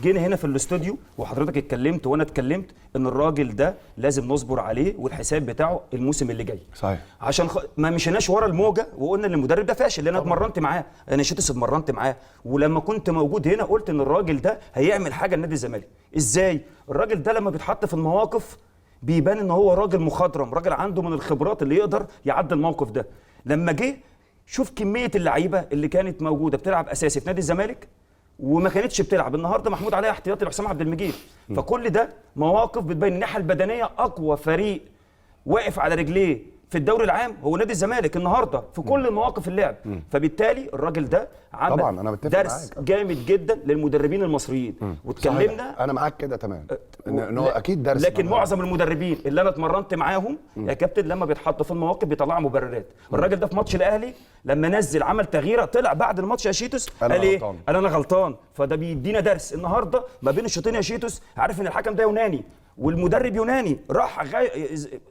جينا هنا في الاستوديو وحضرتك اتكلمت وانا اتكلمت ان الراجل ده لازم نصبر عليه والحساب بتاعه الموسم اللي جاي. صحيح. عشان ما مشيناش ورا الموجه وقلنا ان المدرب ده فاشل، لان انا اتمرنت معاه، انا شيتوس اتمرنت معاه، ولما كنت موجود هنا قلت ان الراجل ده هيعمل حاجه لنادي الزمالك. ازاي؟ الراجل ده لما بيتحط في المواقف بيبان ان هو راجل مخضرم، راجل عنده من الخبرات اللي يقدر يعدي الموقف ده. لما جه شوف كميه اللعيبه اللي كانت موجوده بتلعب اساسي في نادي الزمالك وما كانتش بتلعب، النهارده محمود عليها احتياطي لحسام عبد المجيد. فكل ده مواقف بتبين الناحيه البدنيه اقوى فريق واقف على رجليه في الدوري العام هو نادي الزمالك النهارده في كل المواقف اللعب. فبالتالي الراجل ده عمل طبعا أنا درس جامد جدا للمدربين المصريين. واتكلمنا انا معاك كده تمام ان هو اكيد درس. لكن معظم المدربين اللي انا اتمرنت معاهم يا كابتن لما بيتحطوا في المواقف بيطلعوا مبررات. الراجل ده في ماتش الاهلي لما نزل عمل تغييره، طلع بعد الماتش يا شيتوس قال ايه؟ قال انا غلطان. فده بيدينا درس النهارده ما بين الشوطين يا شيتوس. عارف ان الحكم ده يوناني والمدرب يوناني، راح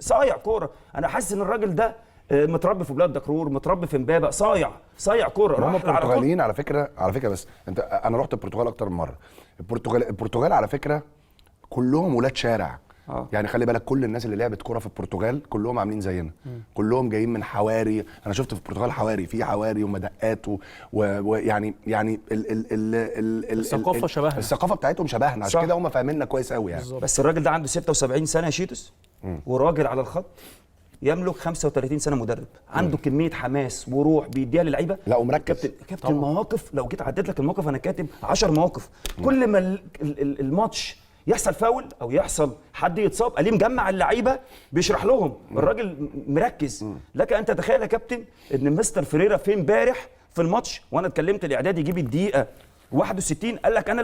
صايع كوره. انا حاسس ان الراجل ده متربي في بلاد دكرور، متربي في امبابه، صايع كوره. هم البرتغاليين على فكره بس انا رحت البرتغال اكتر من مره. البرتغال على فكره كلهم ولاد شارع. يعني خلي بالك كل الناس اللي لعبت كوره في البرتغال كلهم عاملين زينا، كلهم جايين من حواري. انا شفت في البرتغال حواري ومدقات ويعني الثقافه شبهنا، الثقافه بتاعتهم شبهنا، عشان كده هم فاهميننا كويس قوي يعني. بس الراجل ده عنده 76 سنه يا شيتوس، وراجل على الخط يملك 35 سنه مدرب، عنده كميه حماس وروح بيديها للعيبه. لا ومركز كابتن مواقف، لو جيت عديت لك المواقف انا كاتب 10 مواقف، كل ما الماتش يحصل فاول او يحصل حد يتصاب قال مجمع اللعيبه بيشرح لهم. الراجل مركز. لك انت تخيل يا كابتن ان مستر فريرا في امبارح في الماتش وانا اتكلمت الاعداد يجيب الدقيقه 61 قال لك انا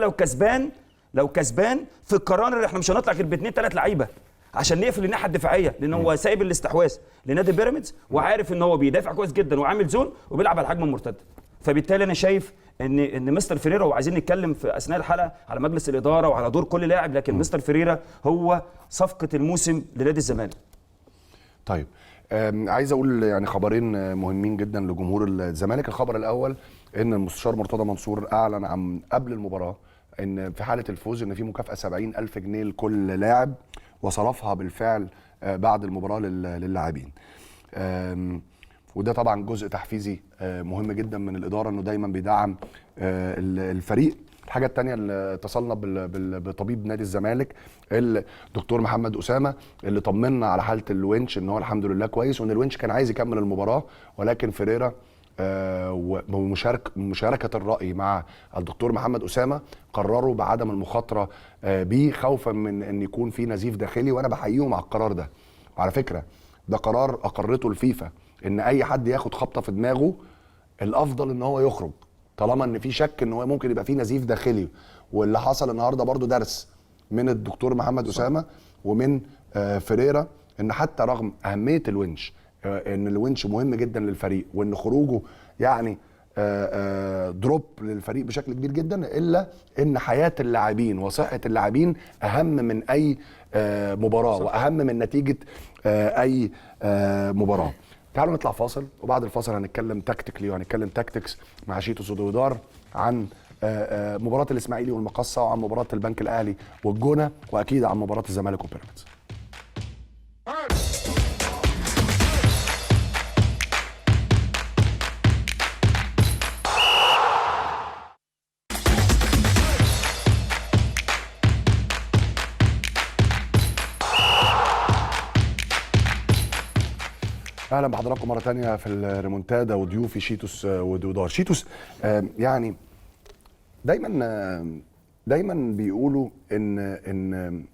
لو كسبان في القرار احنا مش هنطلع غير باثنين 3 لعيبه عشان نقفل الناحيه الدفاعيه، لان هو سايب الاستحواذ لنادي بيراميدز وعارف ان هو بيدافع كويس جدا وعامل زون وبيلعب على الهجمه المرتده. فبالتالي انا شايف ان مستر فريرا، وعايزين نتكلم في اثناء الحلقه على مجلس الاداره وعلى دور كل لاعب، لكن مستر فريرا هو صفقه الموسم لنادي الزمالك. طيب عايز اقول يعني خبرين مهمين جدا لجمهور الزمالك. الخبر الاول ان المستشار مرتضى منصور اعلن عن قبل المباراه ان في حاله الفوز ان في مكافاه 70,000 جنيه لكل لاعب، وصرفها بالفعل بعد المباراه للاعبين. وده طبعا جزء تحفيزي مهم جدا من الاداره، انه دايما بيدعم الفريق. الحاجه الثانيه اللي اتصلنا بطبيب نادي الزمالك الدكتور محمد اسامه، اللي طمنا على حاله الونش ان هو الحمد لله كويس، وان الونش كان عايز يكمل المباراه، ولكن فيريرا ومشاركه الراي مع الدكتور محمد اسامه قرروا بعدم المخاطره بيه خوفا من ان يكون في نزيف داخلي، وانا بحييهم على القرار ده. وعلى فكره ده قرار اقرته الفيفا، ان اي حد ياخد خبطه في دماغه الافضل ان هو يخرج طالما ان في شك ان هو ممكن يبقى في نزيف داخلي. واللي حصل النهارده برضو درس من الدكتور محمد اسامه ومن فيريرا، ان حتى رغم اهميه الونش، ان الونش مهم جدا للفريق، وان خروجه يعني دروب للفريق بشكل كبير جدا، الا ان حياه اللاعبين وصحه اللاعبين اهم من اي مباراه، واهم من نتيجه اي مباراه. تعالوا نطلع فاصل، وبعد الفاصل هنتكلم تكتيكلي وهنتكلم تاكتكس مع شيتو سودودار عن مباراه الاسماعيلي والمقصه، وعن مباراه البنك الاهلي والجونه، واكيد عن مباراه الزمالك وبيراميدز. اهلا بحضراتكم مره ثانيه في الريمونتادا، وضيوفي شيتوس ودودار. شيتوس، يعني دايما بيقولوا ان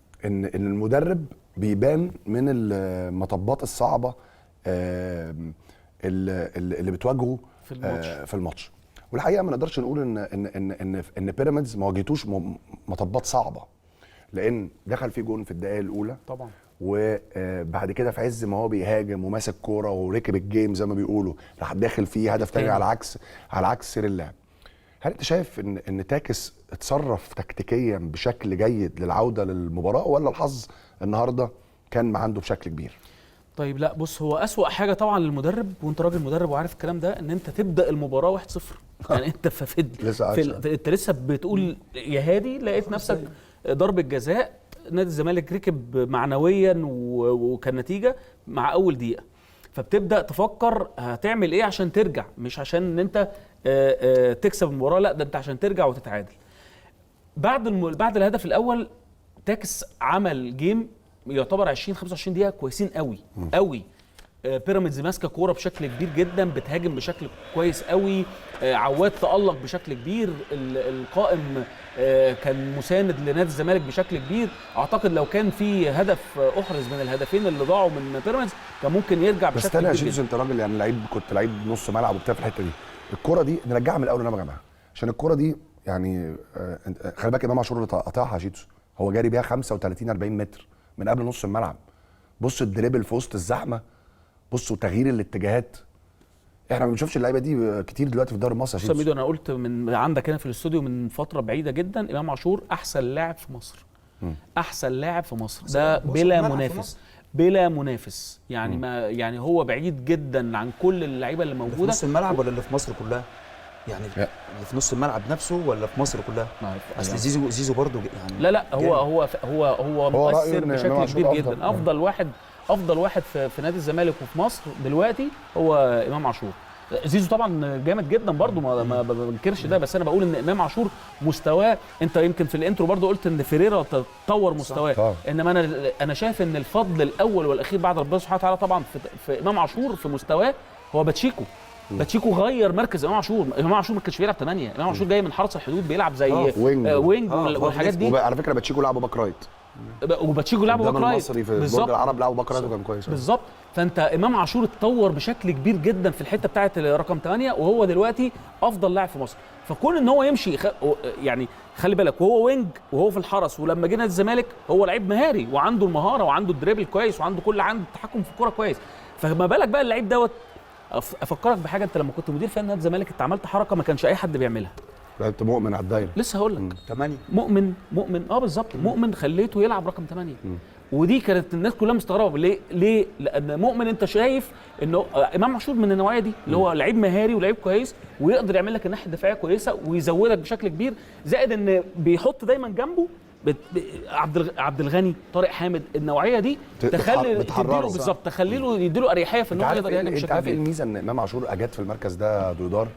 المدرب بيبان من المطبات الصعبه اللي بتواجهه في الماتش. والحقيقه ما نقدرش نقول ان بيراميدز ما واجهتوش مطبات صعبه، لان دخل فيه جون في الدقائق الاولى طبعا، وبعد كده في عز ما هو بيهاجم وماسك كوره وركب الجيم زي ما بيقولوا، راح داخل فيه هدف تاني على عكس سير اللعب. هل انت شايف ان تاكس اتصرف تكتيكيا بشكل جيد للعوده للمباراه، ولا الحظ النهارده كان عنده بشكل كبير؟ طيب لا بص، هو أسوأ حاجه طبعا للمدرب، وانت راجل مدرب وعارف الكلام ده، ان انت تبدا المباراه 1-0. يعني انت انت لسه بتقول يا هادي، لقيت نفسك ضربه جزاء، نادي الزمالك ركب معنويا وكان نتيجه مع اول دقيقه، فبتبدا تفكر هتعمل ايه عشان ترجع، مش عشان ان انت تكسب المباراه، لا ده انت عشان ترجع وتتعادل. بعد الهدف الاول تاكس عمل جيم يعتبر 20-25 دقيقه كويسين قوي قوي. بيراميدز ماسكه كوره بشكل كبير جدا، بتهاجم بشكل كويس قوي، عواد تألق بشكل كبير، القائم كان مساند لنادي الزمالك بشكل كبير. اعتقد لو كان في هدف احرز من الهدفين اللي ضاعوا من بيراميدز كان ممكن يرجع بشكل كبير. بس انا انت راجل يعني لعيب، كنت لعيب نص ملعب وبتاع في الحته دي. الكوره دي نرجعها من الاول يا جماعه، عشان الكوره دي يعني خلي بالك امام عاشور اللي قطعها يا شيتوس، هو جاري بيها 35-40 متر من قبل نص الملعب. بص الدريبل في وسط الزحمه، بصوا تغيير الاتجاهات. احنا ما بنشوفش اللعيبه دي كتير دلوقتي في الدوري المصري. بص يا ميدو، انا قلت من عندك هنا في الاستوديو من فتره بعيده جدا، امام عاشور احسن لاعب في مصر. احسن لاعب في مصر، ده بلا منافس، بلا منافس. يعني ما يعني هو بعيد جدا عن كل اللعيبه اللي موجوده. في نص الملعب ولا اللي في مصر كلها؟ يعني اللي في نص الملعب نفسه ولا في مصر كلها؟ اصل زيزو برضه يعني لا هو مؤثر بشكل كبير جدا. افضل واحد في نادي الزمالك وفي مصر دلوقتي هو امام عاشور. زيزو طبعا جامد جدا برضه، ما بنكرش ده، بس انا بقول ان امام عاشور مستواه، انت يمكن في الانترو برضه قلت ان فيريرا تطور مستواه، انما انا شايف ان الفضل الاول والاخير بعد ربنا سبحانه وتعالى طبعا في امام عاشور في مستواه هو باتشيكو غير مركز امام عاشور ما كانش بيلعب 8، امام عاشور جاي من حرس الحدود بيلعب زي وينج والحاجات دي. وعلى فكره باتشيكو لعبه باك رايت، وباتشيكو لعبه باك رايت المصري في برج العرب لعبه باك رايت وكان كويس بالظبط. فانت امام عاشور اتطور بشكل كبير جدا في الحته بتاعه رقم 8، وهو دلوقتي افضل لاعب في مصر. فكون ان هو يمشي يعني خلي بالك، وهو وينج وهو في الحرس، ولما جه نادي الزمالك هو لعيب مهاري وعنده المهاره وعنده الدريبل كويس وعنده عنده التحكم في الكوره كويس. فما بالك بقى اللعيب دوت. افكرك بحاجه، انت لما كنت مدير فني نادي الزمالك انت عملت حركه ما كانش اي حد بيعملها. لعبت مؤمن على الدايره، لسه هقول لك 8 مؤمن بالظبط. مؤمن خليته يلعب رقم 8. ودي كانت الناس كلها مستغربه ليه؟ لان مؤمن انت شايف انه امام عاشور من النوعيه دي، اللي هو لعيب مهاري ولعيب كويس ويقدر يعمل لك الناحيه الدفاعيه كويسه ويزودك بشكل كبير، زائد ان بيحط دايما جنبه عبد الغني، طارق حامد، النوعيه دي تخلي بتحرره بالظبط، تخلي له يديله اريحيه في ان هو يقدر يهاجم انت بشكل عارف كبير. الميزه ان امام عاشور اجاد في المركز ده دودار،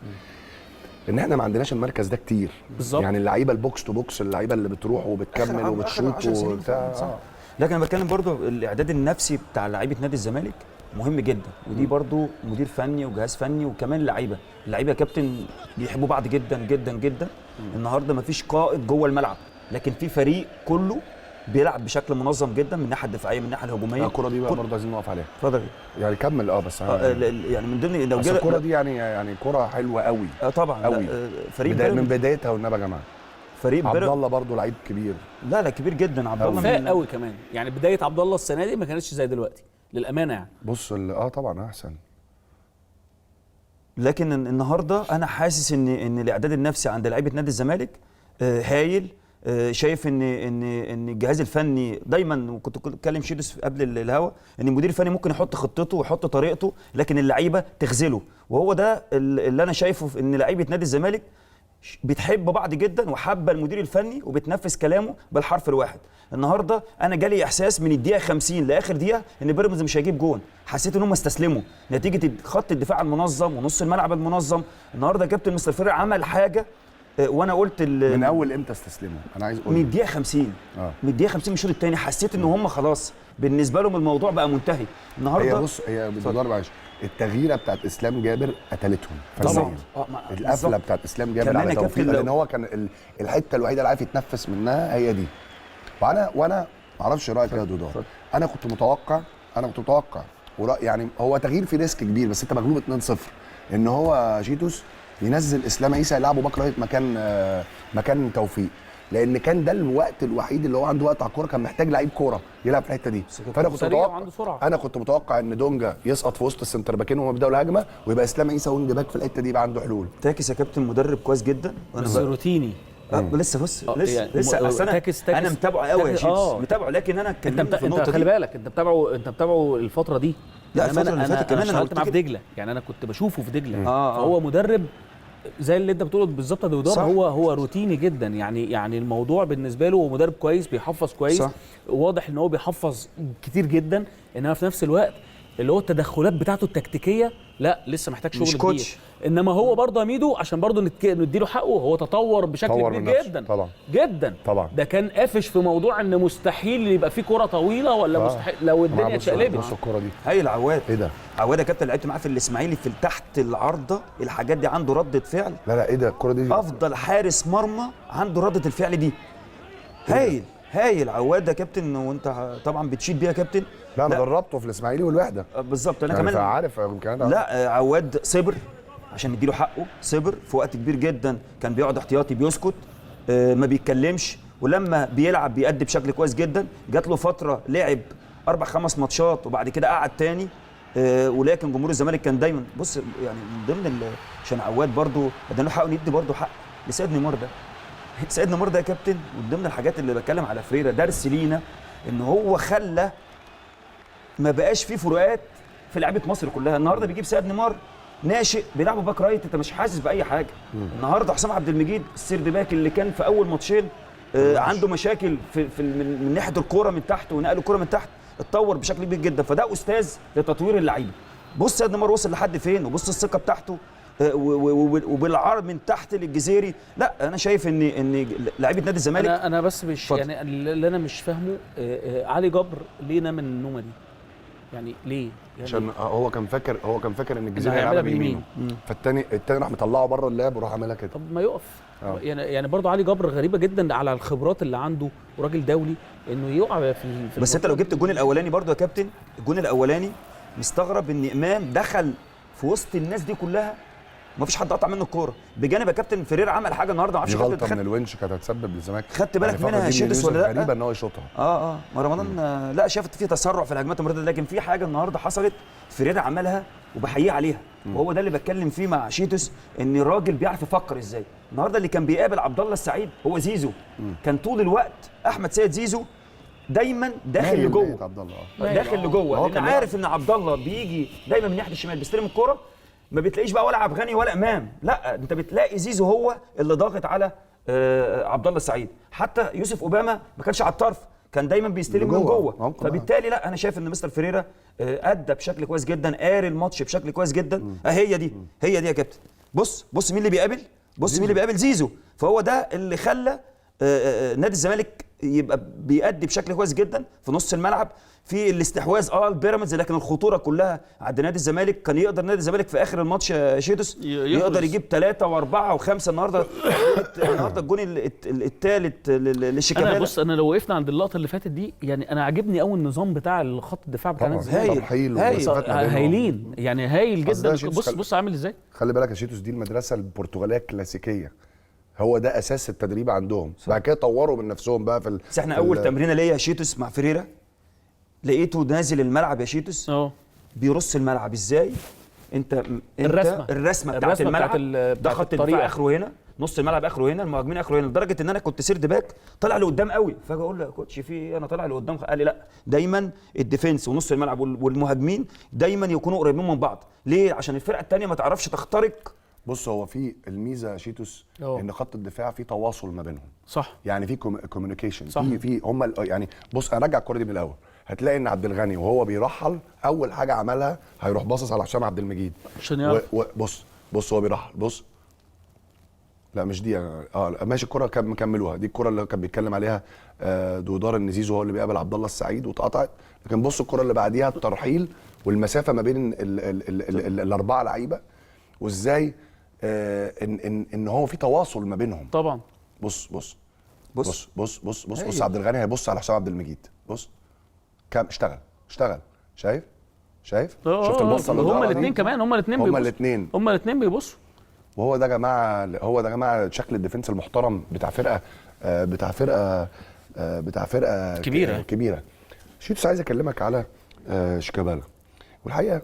ان احنا ما عندناش المركز ده كتير بالظبط. يعني اللعيبه البوكس تو بوكس، اللعيبه اللي بتروح وبتكمل وبتشوط وبتاع. لكن انا بتكلم برضو الاعداد النفسي بتاع لعيبه نادي الزمالك مهم جدا، ودي برضو مدير فني وجهاز فني وكمان اللعيبه يا كابتن بيحبوا بعض جدا جدا جدا. النهارده مفيش قائد جوه الملعب، لكن في فريق كله بيلعب بشكل منظم جدا من الناحيه الدفاعيه من الناحيه الهجوميه. الكره دي بقى برضه عايزين نقف عليها. اتفضل. يعني كمل بس يعني من ضمن لو الكره دي يعني كره حلوه قوي. طبعا قوي. فريق من بدايتها والنبي يا جماعه. فريق عبد الله برضه لعيب كبير. لا كبير جدا عبد الله، فاق قوي كمان. يعني بدايه عبد الله السنه دي ما كانتش زي دلوقتي للامانه يعني. بص طبعا احسن. لكن النهارده انا حاسس ان الاعداد النفسي عند لعيبه نادي الزمالك هايل. شايف ان الجهاز الفني دايما، وكنت بتكلم شيرس قبل الهوا، ان المدير الفني ممكن يحط خطته ويحط طريقته لكن اللعيبه تخذله، وهو ده اللي انا شايفه ان لعيبه نادي الزمالك بتحب بعض جدا وحابه المدير الفني وبتنفذ كلامه بالحرف الواحد. النهارده انا جالي احساس من الدقيقه 50 لاخر دقيقه ان بيراميدز مش هيجيب جون، حسيت ان هم استسلموا نتيجه خط الدفاع المنظم ونص الملعب المنظم. النهارده كابتن مستر فريق عمل حاجه، وانا قلت من اول امتى استسلموا؟ انا عايز اقول من الدقيقه 50 من الدقيقه 50 من الشوط الثاني حسيت ان هم خلاص بالنسبه لهم الموضوع بقى منتهي. النهارده هي بالدولار معلش، التغييره بتاعت اسلام جابر قتلتهم طبعا. القفله بتاعت اسلام جابر على توفيق، لان هو كان الحته الوحيده اللي عارف يتنفس منها هي دي. وانا ما اعرفش رايك يا دودار. انا كنت متوقع يعني هو تغيير في ريسك كبير، بس انت مغلوب 2-0 ان هو شيتوس ينزل اسلام عيسى يلعبه باك رايت مكان توفيق، لان كان ده الوقت الوحيد اللي هو عنده وقت على الكوره، كان محتاج لعيب كوره يلعب في الحته دي. فانا كنت متوقع ان دونجا يسقط في وسط السنتر باكين وهم بيبداوا الهجمه، ويبقى اسلام عيسى وينج باك في الحته دي يبقى عنده حلول. تاكس يا كابتن مدرب كويس جدا، بس روتيني. لسه انا متابعه قوي يا شيبس، متابعه، لكن انا اتكلمت في النقطه دي. خلي بالك انت متابعه الفتره دي. لا الفتره اللي فاتت كمان انا معاه في دجله، يعني انا كنت بشوفه في دجله. فهو مدرب زي اللي انت بتقوله بالظبط يا دودار. هو روتيني جدا، يعني الموضوع بالنسبه له هو مدرب كويس بيحفظ كويس. صح. واضح ان هو بيحفظ كتير جدا، انما في نفس الوقت اللي هو التدخلات بتاعته التكتيكيه لا لسه محتاج شغل كبير. انما هو برضه ميدو عشان برضه نديله حقه، هو تطور بشكل كبير جدا طبعا. ده كان قافش في موضوع ان مستحيل يبقى في كره طويله ولا مستحيل لو الدنيا اتشقلبت. بص الكره دي هاي العواد ايه ده؟ عواد يا كابتن لعبت معاه في الاسماعيلي في تحت العارضه، الحاجات دي عنده رده فعل. لا ايه ده الكره دي؟ افضل حارس مرمى عنده رده الفعل دي. هايل عواد يا كابتن، وانت طبعا بتشيد بيها يا كابتن. لا انا دربته في الاسماعيلي والوحده بالظبط. انا يعني كمان عارف لا عواد صبر عشان نديله حقه، صبر في وقت كبير جدا، كان بيقعد احتياطي بيسكت ما بيتكلمش، ولما بيلعب بيأدي بشكل كويس جدا. جات له فتره لعب 4-5 ماتشات وبعد كده قعد تاني. ولكن جمهور الزمالك كان دايما بص يعني من ضمن عشان عواد برضو ادانا له حقه، ندي برضو حق لسيد نيمار ده. سيد نيمار ده يا كابتن من ضمن الحاجات اللي بتكلم على فريرة درس لينا، ان هو خلى ما بقاش فيه فروقات في لعيبه مصر كلها. النهارده بيجيب سيد نيمار ناشئ بيلعبوا باك رايت، انت مش حاسس باي حاجه. النهارده حسام عبد المجيد السيرد باك اللي كان في اول ماتشين عنده مشاكل من ناحيه الكوره من تحت ونقل الكوره من تحت، اتطور بشكل كبير جدا، فده استاذ لتطوير اللعيبه. بص سيد نيمار وصل لحد فين، وبص الثقه بتاعته وبالعرض من تحت للجزيري. لا انا شايف ان لعيبه نادي الزمالك انا بس مش يعني اللي انا مش فاهمه علي جبر ليه نام النومه دي؟ يعني ليه؟ يعني عشان هو كان فاكر ان الجزيري هيلعبها بيمينه، فالتاني راح مطلعه بره اللعب وراح عاملها كده. طب ما يقف. يعني برضه علي جبر غريبه جدا على الخبرات اللي عنده وراجل دولي انه يقع في بس انت لو جبت الجون الاولاني برضه يا كابتن، الجون الاولاني مستغرب ان امام دخل في وسط الناس دي كلها ما فيش حد قطع منه الكوره، بجانب يا كابتن فريرة عمل حاجه النهارده ما اعرفش غلطه من الونش كانت هتسبب للزمالك. خدت بالك منها يا شيرس ولا لا؟ غريبه ان هو يشوطها. ما رمضان لا شافت فيه تسرع في الهجمات المرتده، لكن في حاجه النهارده حصلت فريرة عملها وبحييه عليها. وهو ده اللي بتكلم فيه مع شيتوس، ان الراجل بيعرف يفكر ازاي. النهارده اللي كان بيقابل عبد الله السعيد هو زيزو. كان طول الوقت احمد سيد زيزو دايما داخل لجوه، داخل لجوه، لان عارف ان عبد الله بيجي دايما من ناحيه الشمال بيستلم الكوره، ما بتلاقيش بقى ولا عبد الغني ولا امام، لا انت بتلاقي زيزو هو اللي ضاغط على عبد الله السعيد. حتى يوسف اوباما ما كانش على الطرف، كان دايما بيستلم من جوه. ممكن فبالتالي لا، انا شايف ان مستر فيريرا ادى بشكل كويس جدا، قاري الماتش بشكل كويس جدا. هي دي يا كابتن. بص مين اللي بيقابل، بص مين اللي بيقابل، زيزو. فهو ده اللي خلى نادي الزمالك يبقى بيأدي بشكل كويس جدا في نص الملعب، في الاستحواذ البيراميدز، لكن الخطوره كلها عند نادي الزمالك. كان يقدر نادي الزمالك في اخر الماتش يا شيتوس يقدر يجيب 3 و4 و5. النهارده الجون الثالث لشيكابالا. انا بص، انا لو وقفنا عند اللقطه اللي فاتت دي، يعني انا عاجبني قوي النظام بتاع خط الدفاع بتاع نادي الزمالك. هايلين يعني، هايل جدا. بص عامل ازاي. خلي بالك يا شيتوس، دي المدرسه البرتغاليه الكلاسيكيه، هو ده اساس التدريب عندهم. بعد كده طوروا من نفسهم بقى في بس احنا اول تمرينه ليا يا شيتوس مع فيريرا، لقيته نازل الملعب يا شيتوس بيرص الملعب ازاي. انت الرسمه بتاعت الملعب، ده خط الدفاع اخره هنا، نص الملعب اخره هنا، المهاجمين اخره هنا، لدرجه ان انا كنت سيرد باك طالع لقدام قوي. فاجي اقول له يا كوتش في ايه، انا طالع لقدام. قال لي لا، دايما الديفنس ونص الملعب والمهاجمين دايما يكونوا قريبين من بعض. ليه؟ عشان الفرقه الثانيه ما تعرفش تخترق. بص، هو في الميزه يا شيتوس ان خط الدفاع في تواصل ما بينهم، صح، يعني في كوميونيكيشن، في هم يعني. بص انا ارجع الكوره دي من الاول، هتلاقي ان عبد الغني وهو بيرحل اول حاجه عملها هيروح باصص على هشام عبد المجيد عشان يعرف. بص هو بيرحل، بص لا مش دي ماشي. الكره كملوها، دي الكره اللي كان بيتكلم عليها دودار ان زيزو هو اللي بيقابل عبد الله السعيد واتقطعت. لكن بص الكره اللي بعديها الترحيل والمسافه ما بين الاربعه لعيبه، وازاي ان هو في تواصل ما بينهم طبعا. بص عبد الغني هيبص على هشام عبد المجيد. بص كام اشتغل شايف شفت البصه اللي هما الاثنين كمان، هما الاثنين بيبصوا. وهو ده يا جماعه شكل الديفنس المحترم بتاع فرقه كبيره. شيتوس عايز اكلمك على شيكابالا. والحقيقه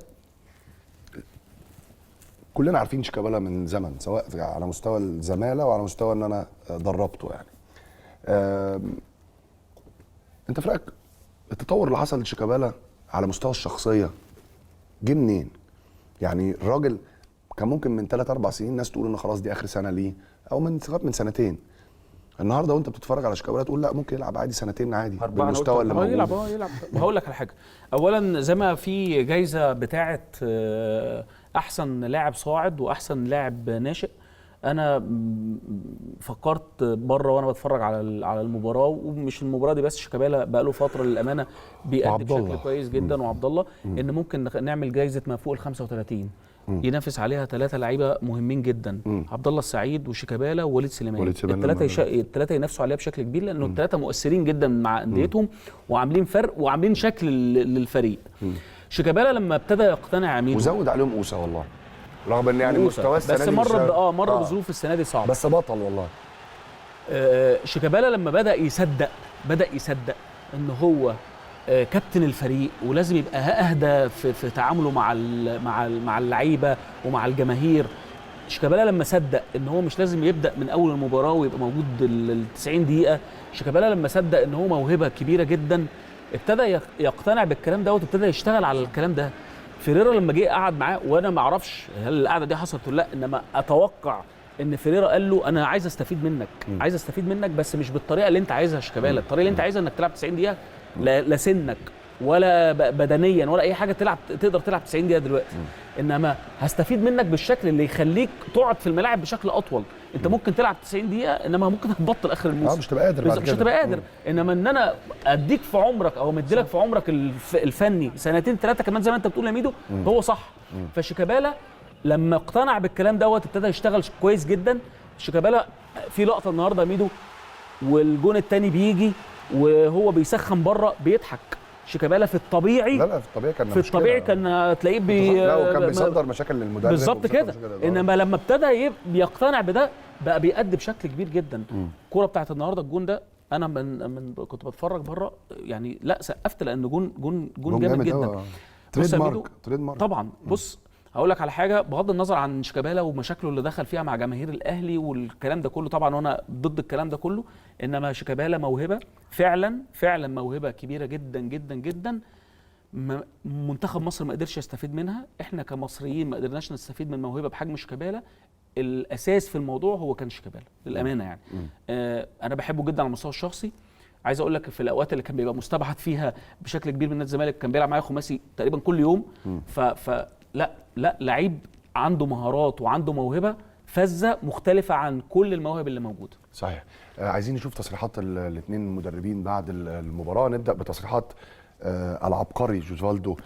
كلنا عارفين شيكابالا من زمن، سواء على مستوى الزماله وعلى مستوى ان انا دربته يعني. انت في رايك التطور اللي حصل لشيكابالا على مستوى الشخصيه جه منين؟ يعني الراجل كان ممكن من 3-4 سنين الناس تقول ان خلاص دي اخر سنه ليه، او من سنتين. النهارده وانت بتتفرج على شيكابالا تقول لا، ممكن يلعب عادي سنتين عادي بالمستوى اللي موجود. يلعب. هقول لك على حاجه. اولا زي ما في جايزه بتاعه احسن لاعب صاعد واحسن لاعب ناشئ، انا فكرت بره وانا بتفرج على المباراه، ومش المباراه دي بس، شيكابالا بقى له فتره للامانه بيأدي بشكل كويس جدا، وعبد الله، ان ممكن نعمل جايزه ما فوق ال 35 ينافس عليها 3 لعيبه مهمين جدا، عبد الله السعيد وشيكابالا ووليد سليمان. الثلاثه ينافسوا عليها بشكل كبير، لانه الثلاثه مؤثرين جدا مع انديتهم وعاملين فرق وعاملين شكل للفريق. شيكابالا لما ابتدى يقتنع عميد وزود عليهم اوسه والله، رغم ان يعني مستواه السنه بس دي مر بظروف السنه دي صعبه، بس بطل والله. شيكابالا لما بدا يصدق ان هو كابتن الفريق، ولازم يبقى اهدى في تعامله مع اللعيبه ومع الجماهير. شيكابالا لما صدق ان هو مش لازم يبدا من اول المباراه ويبقى موجود ال 90 دقيقه. شيكابالا لما صدق ان هو موهبه كبيره جدا، ابتدى يقتنع بالكلام ده وابتدى يشتغل على الكلام ده. فيريرا لما جه قعد معاه، وانا ما اعرفش هل القعده دي حصلت ولا لا، انما اتوقع ان فيريرا قال له انا عايز استفيد منك، بس مش بالطريقه اللي انت عايزها يا شيكابالا. الطريقه اللي انت عايزها انك تلعب 90 دقيقه، لا سنك ولا بدنيا ولا اي حاجه تقدر تلعب 90 دقيقه دلوقتي، انما هستفيد منك بالشكل اللي يخليك تقعد في الملاعب بشكل اطول. انت ممكن تلعب 90 دقيقه، انما ممكن تبطل اخر الموسم، مش تبقى قادر بعد كده، مش هتبقى قادر. انما ان انا اديك في عمرك او مديلك في عمرك الفني 2-3 كمان زي ما انت بتقول يا ميدو، هو صح. فشيكابالا لما اقتنع بالكلام دوت ابتدى يشتغل كويس جدا. شيكابالا في لقطه النهارده يا ميدو، والجون الثاني بيجي وهو بيسخن بره بيضحك. شيكابالا في الطبيعي، لا في الطبيعي كان تلاقيه كان بيصدر مشاكل للمدرب بالظبط كده. انما لما ابتدى يقتنع بده بقى بيأدي بشكل كبير جدا. الكوره بتاعت النهارده الجون ده، انا من كنت بتفرج بره يعني، لا سقفت لان جون جامد جدا. تريد مارك طبعا. بص هقول لك على حاجه، بغض النظر عن شيكابالا ومشاكله اللي دخل فيها مع جماهير الاهلي والكلام ده كله، طبعا وانا ضد الكلام ده كله، انما شيكابالا موهبه فعلا موهبه كبيره جدا جدا جدا. منتخب مصر ما قدرش يستفيد منها، احنا كمصريين ما قدرناش نستفيد من موهبه بحجم شيكابالا. الاساس في الموضوع هو كان شيكابالا للامانه يعني. انا بحبه جدا على المستوى الشخصي. عايز اقول لك في الاوقات اللي كان بيبقى مستبعد فيها بشكل كبير من نادي الزمالك كان بيلعب معايا خماسي تقريبا كل يوم. لا لعيب عنده مهارات وعنده موهبه فذه مختلفه عن كل المواهب اللي موجوده. صحيح. عايزين نشوف تصريحات الاثنين المدربين بعد المباراه. نبدا بتصريحات العبقري جوزفالدو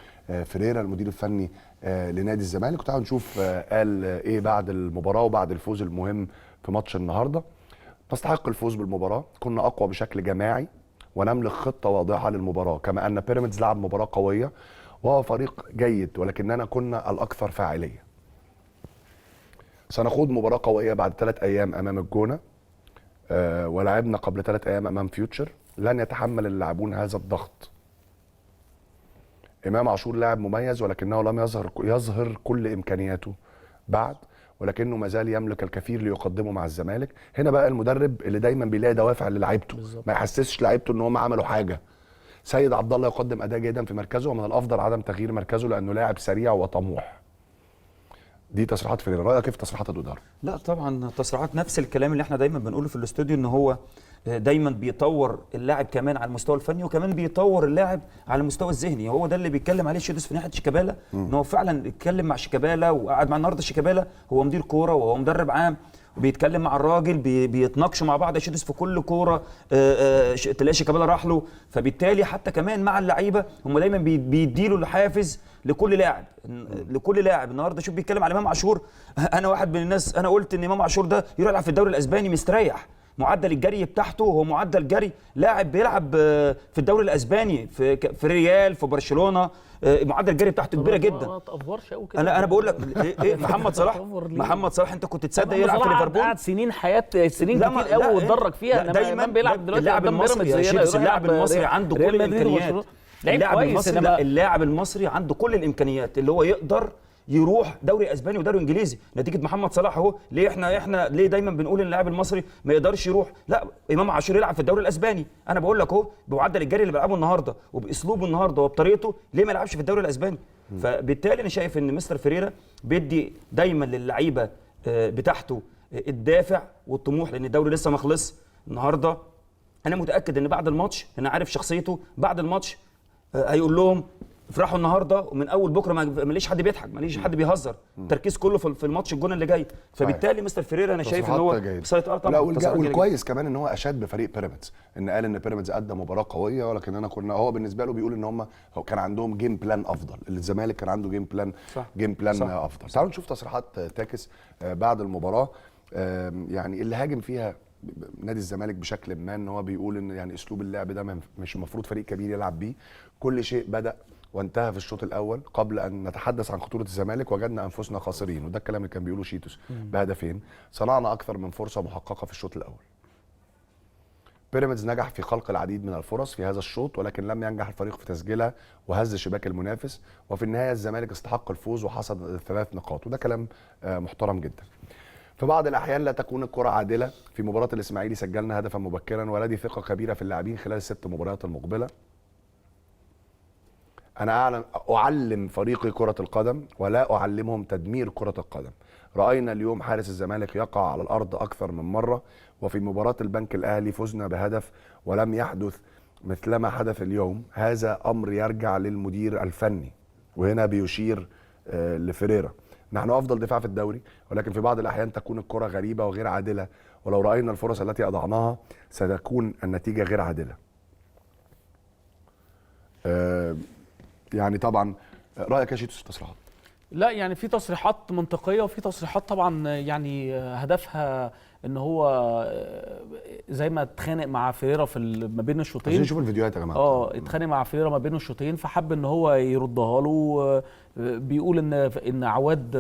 فيريرا المدير الفني لنادي الزمالك، وتعالوا نشوف قال ايه بعد المباراه وبعد الفوز المهم في ماتش النهارده. نستحق الفوز بالمباراه، كنا اقوى بشكل جماعي ونملك خطه واضحه للمباراه، كما ان بيراميدز لعب مباراه قويه وهو فريق جيد ولكننا كنا الاكثر فاعليه. سنخوض مباراه قويه بعد 3 ايام امام الجونه، ولعبنا قبل 3 ايام امام فيوتشر. لن يتحمل اللاعبون هذا الضغط. امام عاشور لاعب مميز ولكنه لم يظهر كل امكانياته بعد، ولكنه ما زال يملك الكثير ليقدمه مع الزمالك. هنا بقى المدرب اللي دايما بيلاقي دوافع للاعيبته، ما يحسسش لعيبته ان هم عملوا حاجه. سيد عبد الله يقدم اداء جيدا في مركزه، ومن الافضل عدم تغيير مركزه لانه لاعب سريع وطموح. دي تصريحات فيريرا. رايك كيف تصريحات الاداره؟ لا طبعا تصريحات نفس الكلام اللي احنا دايما بنقوله في الاستوديو، ان هو دايما بيطور اللاعب كمان على المستوى الفني، وكمان بيطور اللاعب على المستوى الذهني. هو ده اللي بيتكلم عليه شيدس في ناحيه شيكابالا، ان هو فعلا اتكلم مع شيكابالا وقعد مع النهارده. شيكابالا هو مدير كوره وهو مدرب عام، وبيتكلم مع الراجل، بيتناقشوا مع بعض. شيدس في كل كوره تلاقي شيكابالا راح له، فبالتالي حتى كمان مع اللعيبه هم دايما بيديله الحافز لكل لاعب. النهارده شوف بيتكلم على امام عاشور. انا واحد من الناس انا قلت ان امام عاشور ده يروح يلعب في الدوري الاسباني مستريح. معدل الجري بتاعته هو معدل جري لاعب بيلعب في الدوري الاسباني في ريال في برشلونه. معدل الجري بتاعته كبيره جدا. ما تافورش قوي كده. انا بقول لك ايه محمد صلاح انت كنت تصدق يلعب في ليفربول؟ قعد سنين كتير قوي واتدرج فيها. دايما بيلعب دلوقتي اللاعب المصري عنده كل الامكانيات. اللاعب المصري عنده كل الامكانيات اللي هو يقدر يروح دوري اسباني ودوري انجليزي. نتيجه محمد صلاح اهو. ليه احنا ليه دايما بنقول ان اللاعب المصري ما يقدرش يروح؟ لا، امام عاشور يلعب في الدوري الاسباني. انا بقول لك اهو بمعدل الجري اللي بيلعبه النهارده وباسلوبه النهارده وبطريقته، ليه ما يلعبش في الدوري الاسباني؟ فبالتالي انا شايف ان مستر فيريرا بيدي دايما للعيبه بتاعته الدافع والطموح، لان الدوري لسه ما خلص. النهارده انا متاكد ان بعد الماتش، انا عارف شخصيته، بعد الماتش هيقول لهم افرحوا النهارده، ومن اول بكره ما ليش حد بيضحك، ما ليش حد بيهزر. التركيز كله في الماتش الجون اللي جاي. فبالتالي مستر فيريرا انا شايف ان هو سيطر طبعا. لا والكويس كمان ان هو اشاد بفريق بيراميدز، ان قال ان بيراميدز ادى مباراه قويه، ولكن هو بالنسبه له بيقول ان هم كان عندهم جيم بلان افضل. الزمالك كان عنده جيم بلان افضل. تعالوا نشوف تصريحات تاكس بعد المباراه. يعني اللي هاجم فيها نادي الزمالك بشكل ما، ان هو بيقول ان يعني اسلوب اللعب ده مش المفروض فريق كبير يلعب بيه. كل شيء بدا وانتهى في الشوط الاول. قبل ان نتحدث عن خطوره الزمالك وجدنا انفسنا خاسرين، وده الكلام اللي كان بيقوله شيتوس. بهدفين صنعنا اكثر من فرصه محققه في الشوط الاول. بيراميدز نجح في خلق العديد من الفرص في هذا الشوط، ولكن لم ينجح الفريق في تسجيلها وهز شباك المنافس. وفي النهايه الزمالك استحق الفوز وحصد 3 نقاط، وده كلام محترم جدا. في بعض الاحيان لا تكون الكره عادله. في مباراه الاسماعيلي سجلنا هدفا مبكرا، ولدي ثقه كبيره في اللاعبين خلال ال6 مباريات المقبله. أنا أعلم فريقي كرة القدم ولا أعلمهم تدمير كرة القدم. رأينا اليوم حارس الزمالك يقع على الأرض أكثر من مرة، وفي مباراة البنك الأهلي فزنا بهدف ولم يحدث مثلما حدث اليوم. هذا أمر يرجع للمدير الفني، وهنا بيشير لفيريرا. نحن أفضل دفاع في الدوري، ولكن في بعض الأحيان تكون الكرة غريبة وغير عادلة، ولو رأينا الفرص التي أضعناها ستكون النتيجة غير عادلة. يعني طبعا رايك يا شيتوس في التصريحات؟ لا يعني في تصريحات منطقيه، وفي تصريحات طبعا يعني هدفها ان هو زي ما اتخانق مع فيريرا ما بين الشوطين. عايزين نشوف الفيديوهات يا جماعه. اتخانق مع فيريرا ما بين الشوطين، فحب ان هو يردها له. بيقول ان عواد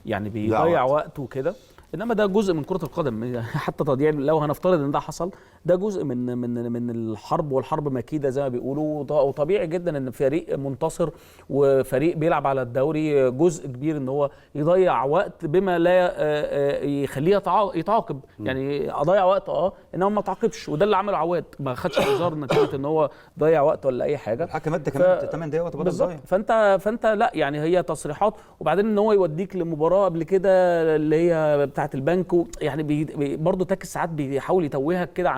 يعني بيضيع وقت وكده. انما ده جزء من كره القدم. حتى تضييع لو هنفترض ان ده حصل، ده جزء من الحرب، والحرب مكيده زي ما بيقولوا. وطبيعي جدا ان فريق منتصر وفريق بيلعب على الدوري جزء كبير ان هو يضيع وقت بما لا يخليه يتعاقب. يعني اضيع وقت انما ما تعاقبش، وده اللي عمله عواد، ما خدش انذار نتيجه ان هو ضيع وقت ولا اي حاجه. الحكم ادى كمان 8 دقايق وقت بدل ضايع. فانت لا يعني هي تصريحات، وبعدين ان هو يوديك لمباراه قبل كده اللي هي بتاعه البنك، يعني برضه تاكس ساعات بيحاول يتوهك كده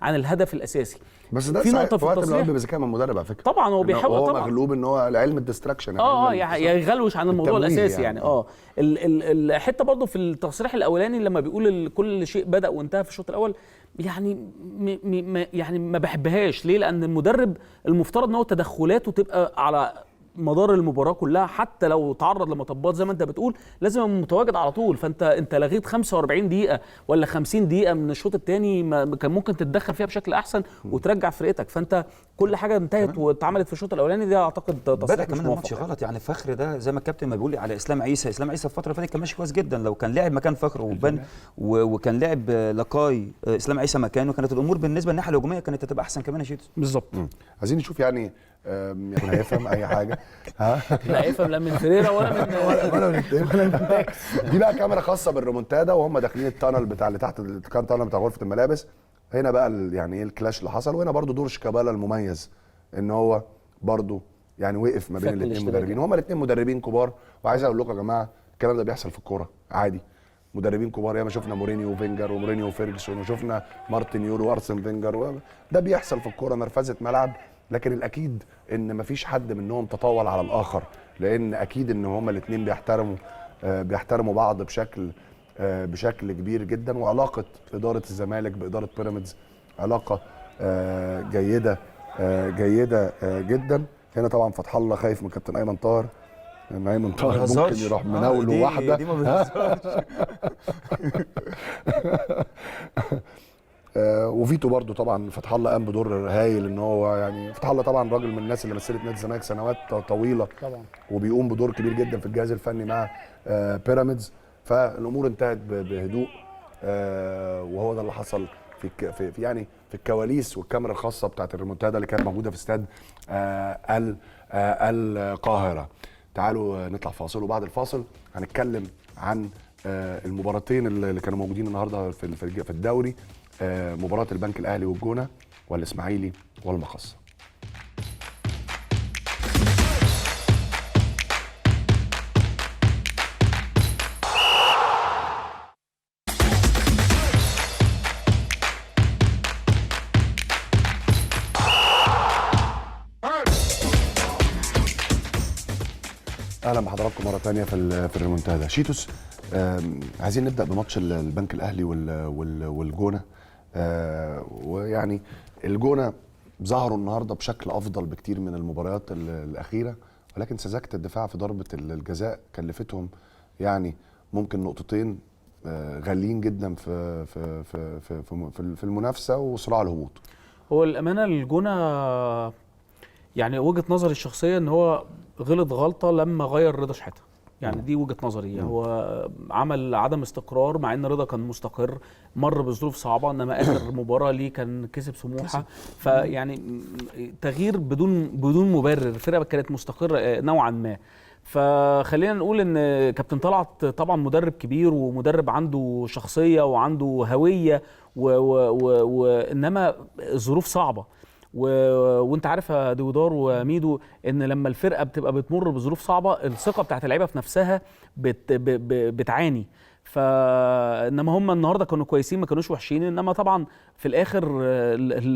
عن الهدف الاساسي. بس ده في نقطه في وقت التصريح بيبقى ذكاء من المدرب على فكره. طبعا هو بيحاول، هو طبعا مغلوب ان هو علم الديستراكشن يغلوش عن الموضوع الاساسي يعني. الحته برضه في التصريح الاولاني لما بيقول كل شيء بدا وانتهى في الشوط الاول، يعني ما بحبهاش. ليه؟ لان المدرب المفترض ان هو تدخلاته تبقى على مدار المباراه كلها، حتى لو تعرض لمطبات زي ما انت بتقول لازم يبقى متواجد على طول. فانت لغيت 45 دقيقه ولا 50 دقيقه من الشوط الثاني كان ممكن تتدخل فيها بشكل احسن وترجع فرقتك. فانت كل حاجه انتهت واتعملت في الشوط الاولاني، ده اعتقد تصريح كمان الماتش غلط. يعني فخر ده زي ما الكابتن ما بيقول على اسلام عيسى في الفتره اللي فاتت كان ماشي كويس جدا. لو كان لاعب مكان فخر وكان لاعب لاكاي اسلام عيسى مكانه، كانت الامور بالنسبه للناحيه الهجوميه كانت هتبقى احسن كمان يا شيتو. بالظبط. عايزين نشوف يعني هيفهم اي حاجه. لا يفهم لا من فيريرا ولا من دي بقى كاميرا خاصه بالريمونتادا وهم داخلين التانل بتاع اللي تحت، كان تانل بتاع غرفه الملابس. هنا بقى يعني ايه الكلاش اللي حصل، وهنا برضو دور شيكابالا المميز ان هو برضو يعني وقف ما بين الاثنين مدربين، وهما الاثنين مدربين كبار. وعايز اقول لكم يا جماعه الكلام ده بيحصل في الكوره عادي، مدربين كبار. ياما شفنا مورينيو وفينجر ومورينيو وفيرجسون، وشفنا مارتن يورو وارسن فينجر، ده بيحصل في الكوره، مرفزه ملعب. لكن الاكيد ان مفيش حد منهم تطاول على الاخر، لان اكيد ان هما الاثنين بيحترموا بعض بشكل كبير جدا. وعلاقه اداره الزمالك باداره بيراميدز علاقه جيده جدا. هنا طبعا فتح الله خايف من كابتن ايمن طاهر، ان ايمن طاهر ممكن يروح مناوله واحده. دي ما بتهزرش. وفيتو برضو طبعا فتح الله قام بدور هايل، ان هو يعني فتح الله طبعا راجل من الناس اللي مثلت نادي الزمالك سنوات طويله طبعا، وبيقوم بدور كبير جدا في الجهاز الفني مع بيراميدز. فالامور انتهت بهدوء، وهو ده اللي حصل في يعني في الكواليس والكاميرا الخاصه بتاعت الريمونتادا اللي كانت موجوده في استاد القاهره. تعالوا نطلع فاصل، وبعد الفاصل هنتكلم عن المباراتين اللي كانوا موجودين النهارده في الدوري، مباراه البنك الاهلي والجونه والاسماعيلي والمقصه. اهلا بحضراتكم مره ثانيه في الريمونتادا. شيتوس، عايزين نبدا بماتش البنك الاهلي والجونه. ويعني الجونه ظهروا النهارده بشكل افضل بكتير من المباريات الاخيره، ولكن سذاجه الدفاع في ضربه الجزاء كلفتهم يعني ممكن نقطتين غاليين جدا في المنافسه وصراع الهبوط. هو الامانه الجونه يعني وجهه نظري الشخصيه ان هو غلط غلطه لما غير رضا شحاته. يعني دي وجهه نظري. هو عمل عدم استقرار، مع ان رضا كان مستقر، مر بظروف صعبه، انما اخر مباراه ليه كان كسب سموحه. فيعني تغيير بدون مبرر، الفرقه كانت مستقره نوعا ما. فخلينا نقول ان كابتن طلعت طبعا مدرب كبير ومدرب عنده شخصيه وعنده هويه، وانما الظروف صعبه. وانت عارف يا ديودار وميدو ان لما الفرقه بتبقى بتمر بظروف صعبه الثقه بتاعت اللعيبه في نفسها بتعاني. فانما هم النهارده كانوا كويسين، ما كانوش وحشين، انما طبعا في الاخر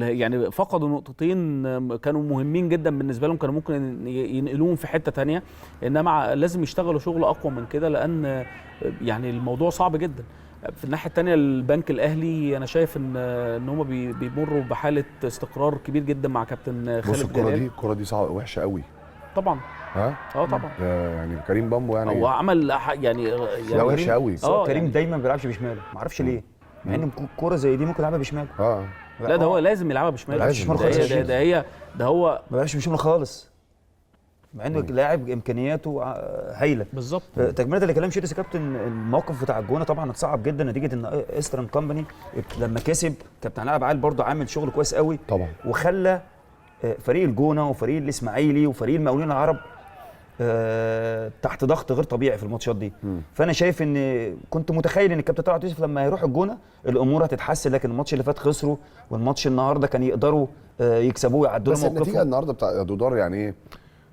يعني فقدوا نقطتين كانوا مهمين جدا بالنسبه لهم، كانوا ممكن ينقلوهم في حته ثانيه. انما لازم يشتغلوا شغل اقوى من كده، لان يعني الموضوع صعب جدا. في الناحيه الثانيه البنك الاهلي انا شايف ان هم بيمروا بحاله استقرار كبير جدا مع كابتن خالد جلال. الكره دي صعبه وحشه قوي طبعا. طبعا يعني كريم بامبو يعني هو عمل يعني لا وحشه قوي. كريم يعني دايما ما بيلعبش بشماله، ما اعرفش ليه، مع ان كوره زي دي ممكن يلعبها بشماله. لا ده هو لازم يلعبها بشماله. ده هو ما بيلعبش بشماله خالص. مع انه لاعب امكانياته هايله. بالظبط. تكمله لكلام شيتوس يا كابتن، الموقف بتاع الجونه طبعا اتصعب جدا نتيجه ان ايسترن كومباني لما كسب كابتن علاء عال برضه عامل شغل كويس قوي طبعا، وخلى فريق الجونه وفريق الاسماعيلي وفريق المقاولين العرب تحت ضغط غير طبيعي في الماتشات دي. فانا شايف ان كنت متخيل ان الكابتن طلعت يوسف لما هيروح الجونه الامور هتتحسن، لكن الماتش اللي فات خسروا، والماتش النهارده كان يقدروا يكسبوه ويعدلوا بس النتيجه موقفهم. النهارده بتاع دودار يعني ايه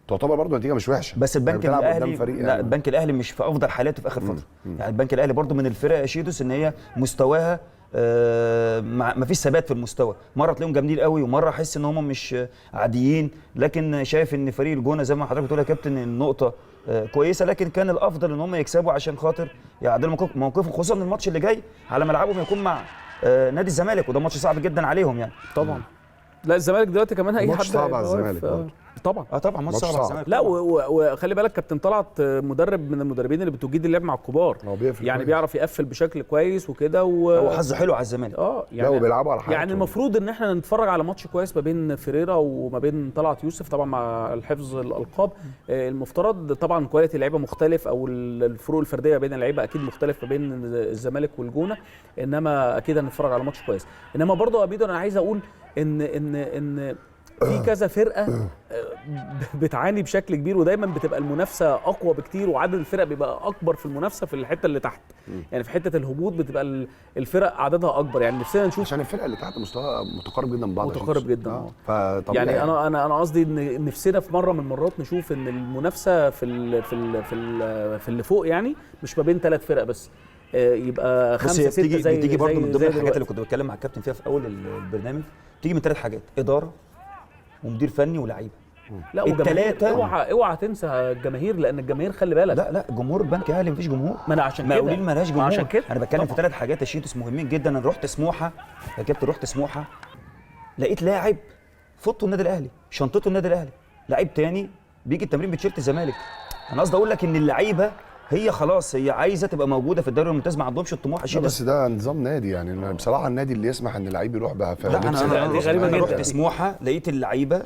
تعتبر برضه نتيجه مش وحشه، بس البنك يعني بتلعب الاهلي قدام فريق لا، البنك الاهلي مش في افضل حالاته في اخر فتره. يعني البنك الاهلي برضو من الفرق يا شيتوس ان هي مستواها ما فيش ثبات في المستوى، مره تلاقيهم جامدين قوي ومره احس ان هم مش عاديين. لكن شايف ان فريق الجونه زي ما حضرتك بتقول يا كابتن النقطه كويسه، لكن كان الافضل ان هم يكسبوا عشان خاطر يعدلوا موقفهم، خصوصا ان الماتش اللي جاي على ملعبهم هيكون مع نادي الزمالك، وده ماتش صعب جدا عليهم يعني. طبعا. لا الزمالك دلوقتي كمان اي ماتش حد صعب على واقف، الزمالك برضه. طبعا طبعا ماتش صعب على الزمالك. لا وخلي بالك كابتن طلعت مدرب من المدربين اللي بتجيد اللعب مع الكبار، هو بيقفل يعني كويس. بيعرف يقفل بشكل كويس وكده هو حظه حلو على الزمالك. لا يعني وبيلعبوا على حاجه يعني المفروض ان احنا نتفرج على ماتش كويس ما بين فيريرا وما بين طلعت يوسف، طبعا مع الحفظ الالقاب. المفترض طبعا كواليتي اللعيبه مختلف، او الفروق الفرديه بين اللعيبه اكيد مختلف ما بين الزمالك والجونه، انما اكيد هنتفرج على ماتش كويس. انما برضه يا بيدو انا عايز اقول ان في كذا فرقه بتعاني بشكل كبير، ودايما بتبقى المنافسه اقوى بكتير، وعدد الفرق بيبقى اكبر في المنافسه في الحته اللي تحت. يعني في حته الهبوط بتبقى الفرق عددها اكبر، يعني نفسنا نشوف عشان الفرقه اللي تحت مستوى متقارب جدا من بعض، متقارب جدا. فطبيعي يعني انا قصدي ان نفسنا في مره من المرات نشوف ان المنافسه في اللي فوق، يعني مش ما بين 3 فرق بس، يبقى 5 6 زي بتيجي برضه من ضمن الحاجات دلوقتي. اللي كنت بتكلم مع الكابتن فيها في اول البرنامج، تيجي من 3 حاجات: اداره ومدير فني ولاعيبه. لا التلاتة اوعى تنسى الجماهير، لان الجماهير خلي بالك. لا جمهور البنك الاهلي مفيش جمهور، ما انا عشان كده مقاولين مالهاش جمهور. عشان كده انا بتكلم في 3 حاجات يا شيتوس مهمين جدا. انا رحت سموحه يا كابتن، رحت سموحه لقيت لاعب فوطه النادي الاهلي، شنطته النادي الاهلي، لاعب تاني بيجي التمرين بتيشيرت الزمالك. انا قصدي اقول لك ان اللعيبه هي خلاص هي عايزه تبقى موجوده في الدوري الممتاز، ما عندهمش الطموح لا بس ده نظام نادي، يعني بصراحه النادي اللي يسمح ان اللعيب يروح بقى في لا انا دي غريبة أنا جدا. رحت سموحه لقيت اللعيبه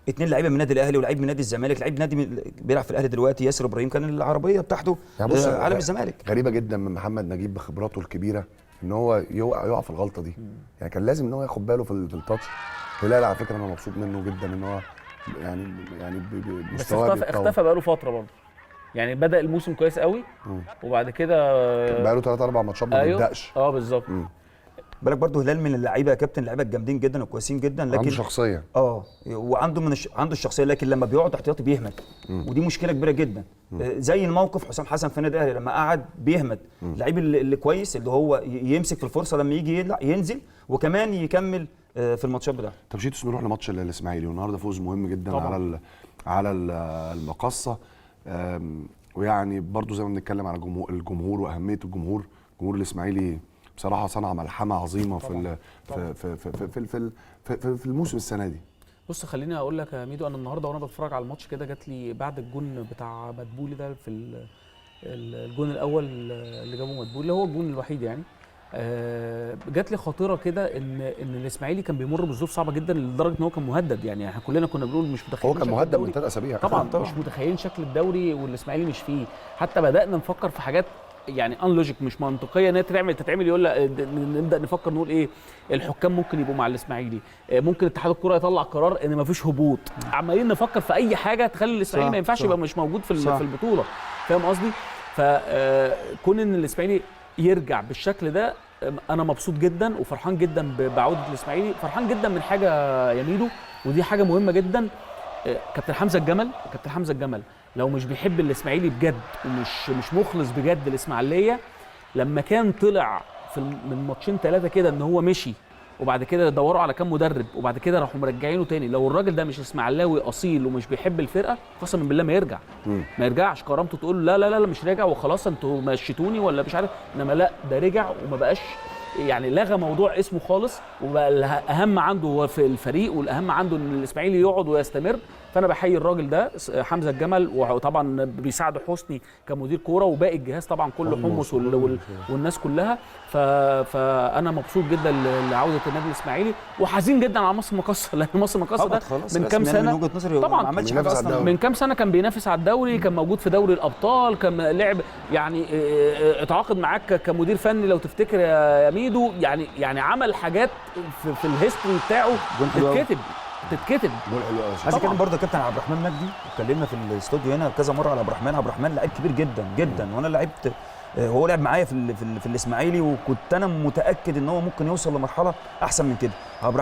2 لعيبه من النادي الاهلي ولاعيب من نادي الزمالك، لعيب نادي بيلعب في الاهلي دلوقتي ياسر ابراهيم كان العربيه بتاعته يعني بص عالم الزمالك. غريبه جدا من محمد نجيب بخبراته الكبيره ان هو يقع في الغلطه دي، يعني كان لازم ان هو ياخد باله في التاتش. هلال على فكره انا مبسوط منه جدا ان هو يعني بس مستواه اختفى بقاله فتره برضه، يعني بدأ الموسم كويس قوي وبعد كده بقاله 3 4 ماتشات ما بيبداش. بالظبط. بالك برضه هلال من اللعيبه يا كابتن، لعيبه جامدين جدا وكويسين جدا، لكن عنده شخصيه وعنده عنده الشخصيه، لكن لما بيقعد احتياطي بيهمد، ودي مشكله كبيره جدا. زي الموقف حسام حسن في النادي الاهلي لما قعد بيهمد، اللعيب اللي كويس اللي هو يمسك في الفرصه لما يجي ينزل وكمان يكمل في الماتشات بتاعته. طب شيتوس نروح لماتش الاسماعيلي، والنهارده فوز مهم جدا طبعا على المقصه، ويعني برضو زي ما بنتكلم على الجمهور واهميه الجمهور الاسماعيلي بصراحه صنع ملحمه عظيمه في في الموسم السنه دي. بص خليني اقول لك يا ميدو، انا النهارده وانا بتفرج على الماتش كده جات لي بعد الجون بتاع مدبولي ده في الجون الاول اللي جابه مدبولي اللي هو الجون الوحيد يعني، جات لي خاطره كده ان الاسماعيلي كان بيمر بظروف صعبه جدا لدرجه ان هو كان مهدد. يعني احنا كلنا كنا بنقول مش متخيلين هو كان مهدد من 3 اسابيع طبعا مش متخيلين شكل الدوري والاسماعيلي مش فيه، حتى بدانا نفكر في حاجات يعني انلوجيك مش منطقيه ان هي تتعمل. يقول لا نبدا نفكر نقول ايه، الحكام ممكن يبقوا مع الاسماعيلي، ممكن اتحاد الكره يطلع قرار ان مفيش هبوط، عمالين نفكر في اي حاجه تخلي الاسماعيلي ما ينفعش يبقى مش موجود في البطوله، فاهم قصدي؟ فكون ان الاسماعيلي يرجع بالشكل ده انا مبسوط جدا وفرحان جدا بعوده الاسماعيلي، فرحان جدا من حاجه يا ميدو ودي حاجه مهمه جدا. كابتن حمزه الجمل لو مش بيحب الاسماعيلي بجد ومش مخلص بجد الاسماعيليه، لما كان طلع من ماتشين 3 كده ان هو مشي وبعد كده دوروا على كام مدرب وبعد كده راحوا مرجعينه تاني، لو الراجل ده مش اسماعيلاوي اصيل ومش بيحب الفرقه قسما بالله ما يرجع، ما يرجعش. كرامته تقول لا لا لا مش راجع وخلاص انتوا مشيتوني ولا مش عارف، انما لا ده رجع وما بقاش يعني لغى موضوع اسمه خالص، وبقى الاهم عنده هو في الفريق، والاهم عنده ان الاسماعيلي يقعد ويستمر. فانا بحيي الراجل ده حمزه الجمل، وطبعا بيساعده حسني كمدير كوره، وباقي الجهاز طبعا كله حمص والناس كلها. فانا مبسوط جدا لعوده النادي الاسماعيلي، وحزين جدا على مصر المقاصه، لان مصر المقاصه ده من كام سنه من وجهه نظري طبعا ما عملش حاجه اصلا. من كام سنه كان بينافس على الدوري، كان موجود في دوري الابطال، كان لعب يعني اتعاقد معاك كمدير فني لو تفتكر يا ميدو، يعني عمل حاجات في الهيستوري بتاعه تتكتب. جول حلو قوي. عايز اتكلم برضه يا كابتن عبد الرحمن مجدي، اتكلمنا في الاستوديو هنا كذا مره على عبد الرحمن. عبد الرحمن لعيب كبير جدا جدا، وانا لعبت، هو لعب معايا في الاسماعيلي، وكنت انا متاكد ان هو ممكن يوصل لمرحله احسن من كده.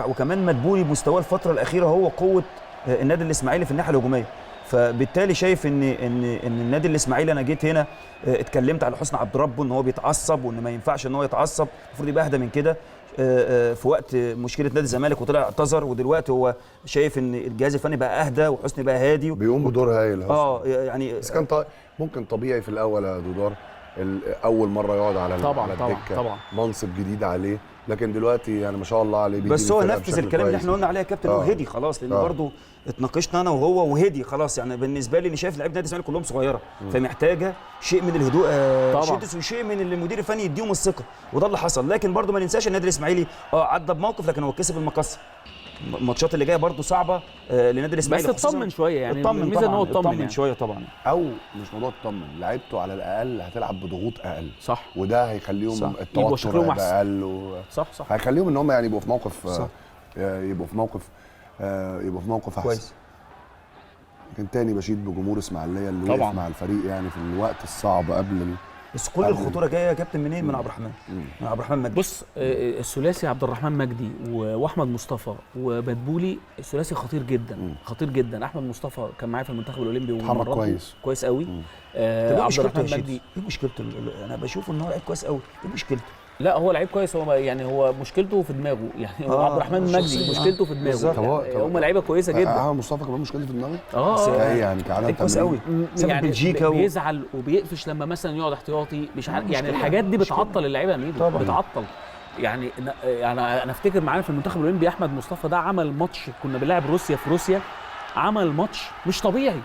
وكمان مدبولي بمستواه الفتره الاخيره هو قوه النادي الاسماعيلي في الناحيه الهجوميه. فبالتالي شايف ان النادي الاسماعيلي، انا جيت هنا اتكلمت على حسني عبد ربه ان هو بيتعصب، وان ما ينفعش ان هو يتعصب، المفروض يبقى اهدى من كده في وقت مشكله نادي الزمالك، وطلع اعتذر، ودلوقتي هو شايف ان الجهاز الفني بقى اهدى وحسني بقى هادي بيقوم بدور هايل. يعني بس كان ممكن طبيعي في الاول يا دودار، اول مره يقعد على الدكه، طبعا منصب جديد عليه، لكن دلوقتي يعني ما شاء الله عليه. بس هو نفذ الكلام اللي احنا قلنا عليه يا كابتن، هو هدي خلاص، لان برضه اتناقشنا انا وهو وهدي خلاص. يعني بالنسبه لي، انا شايف لعيبه نادي الزمالك كلهم صغيره، فمحتاجه شيء من الهدوء شدس، وشيء من المدير الفني يديهم الثقه، وده اللي حصل. لكن برضه ما ننساش النادي الاسماعيلي عدى بموقف، لكن هو كسب المقص. الماتشات اللي جايه برضه صعبه لنادي الاسماعيلي، بس اطمن شويه، يعني الميزه ان هو اطمن يعني شويه طبعا، او مش موضوع تطمن، لعيبته على الاقل هتلعب بضغوط اقل، صح، وده هيخليهم التوتر هيبقى اقل صح هيخليهم ان هم يعني يبقوا في موقف يبقوا في موقف احسن كويس. لكن تاني بشيد بجمهور اسماعيليه اللي وقف مع الفريق يعني في الوقت الصعب قبل بس كل الخطوره جايه يا كابتن منين؟ من عبد الرحمن، من عبد الرحمن مجدي. بص، الثلاثي عبد الرحمن مجدي واحمد مصطفى ومدبولي، الثلاثي خطير جدا خطير جدا. احمد مصطفى كان معايا في المنتخب الاولمبي واتحرك كويس قوي. عبد الرحمن مجدي ايه مشكلته؟ انا بشوف ان هو لعيب كويس قوي، ايه مشكلته؟ لا هو لعيب كويس، هو مشكلته في دماغه، يعني هو عبد الرحمن مجدي مشكلته في دماغه. هم لعيبه كويسه جدا. مصطفى كمان مشكلته في دماغه. يعني كعاده كويس قوي، يعني بيزعل وبيقفش لما مثلا يقعد احتياطي، مش عارف يعني الحاجات دي بتعطل اللعيبه يا ميدو، بتعطل. يعني انا افتكر معانا في المنتخب الاولمبي احمد مصطفى ده عمل ماتش، كنا بنلعب روسيا في روسيا، عمل ماتش مش طبيعي،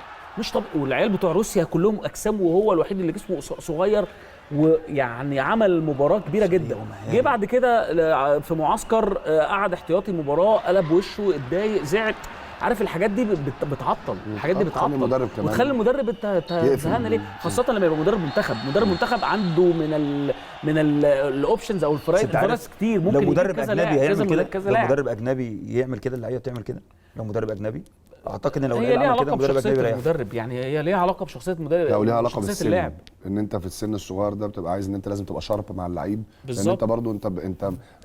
والعيال بتوع روسيا كلهم اجسام، وهو الوحيد اللي جسمه صغير، ويعني عمل مباراه كبيره جدا. جه بعد كده في معسكر قعد احتياطي مباراه، قلب وشه، اتضايق، زعل. عارف الحاجات دي بتعطل، الحاجات دي بتعطل وتخلي المدرب تهنى ليه، خاصه لما يبقى مدرب منتخب عنده من الاوبشنز او الفرص كتير، ممكن لو مدرب اجنبي هيعمل كده، لو مدرب اجنبي يعمل كده، اللعيبه بتعمل كده. لو مدرب اجنبي اعتقد ان لو هي ليها عمل كده مدرب اجنبي المدرب، يعني هي ليها علاقه بشخصيه المدرب، او ليها علاقه بالسن، ان انت في السن الصغير ده بتبقى عايز ان انت لازم تبقى شارب مع اللعيب، لان انت برضو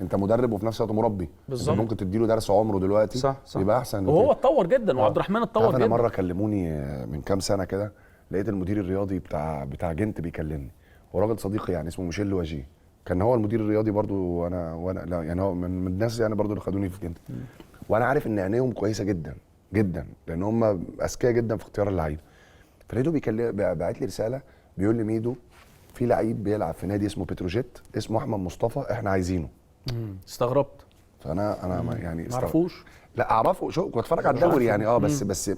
انت مدرب وفي نفس الوقت مربي، بالظبط. ممكن تديله درس عمره دلوقتي صح. يبقى احسن. وهو اتطور جدا، وعبد الرحمن اتطور جدا. انا مره كلموني من كام سنه كده، لقيت المدير الرياضي بتاع جنت بيكلمني، هو راجل صديقي يعني اسمه ميشيل واجي، كان هو المدير الرياضي برضو، وانا لا يعني هو من الناس يعني برضو اللي خدوني في جنت، وانا عارف ان عينيهم كويسه جدا جدا، لان هم اذكياء جدا في اختيار اللعيبه. فلقيته باعت لي رساله بيقول لي ميدو، في لعيب بيلعب في نادي اسمه بتروجيت اسمه احمد مصطفى، احنا عايزينه. استغربت. فانا يعني ما اعرفوش. لا اعرفه، شو كنت بتفرج على الدوري يعني بس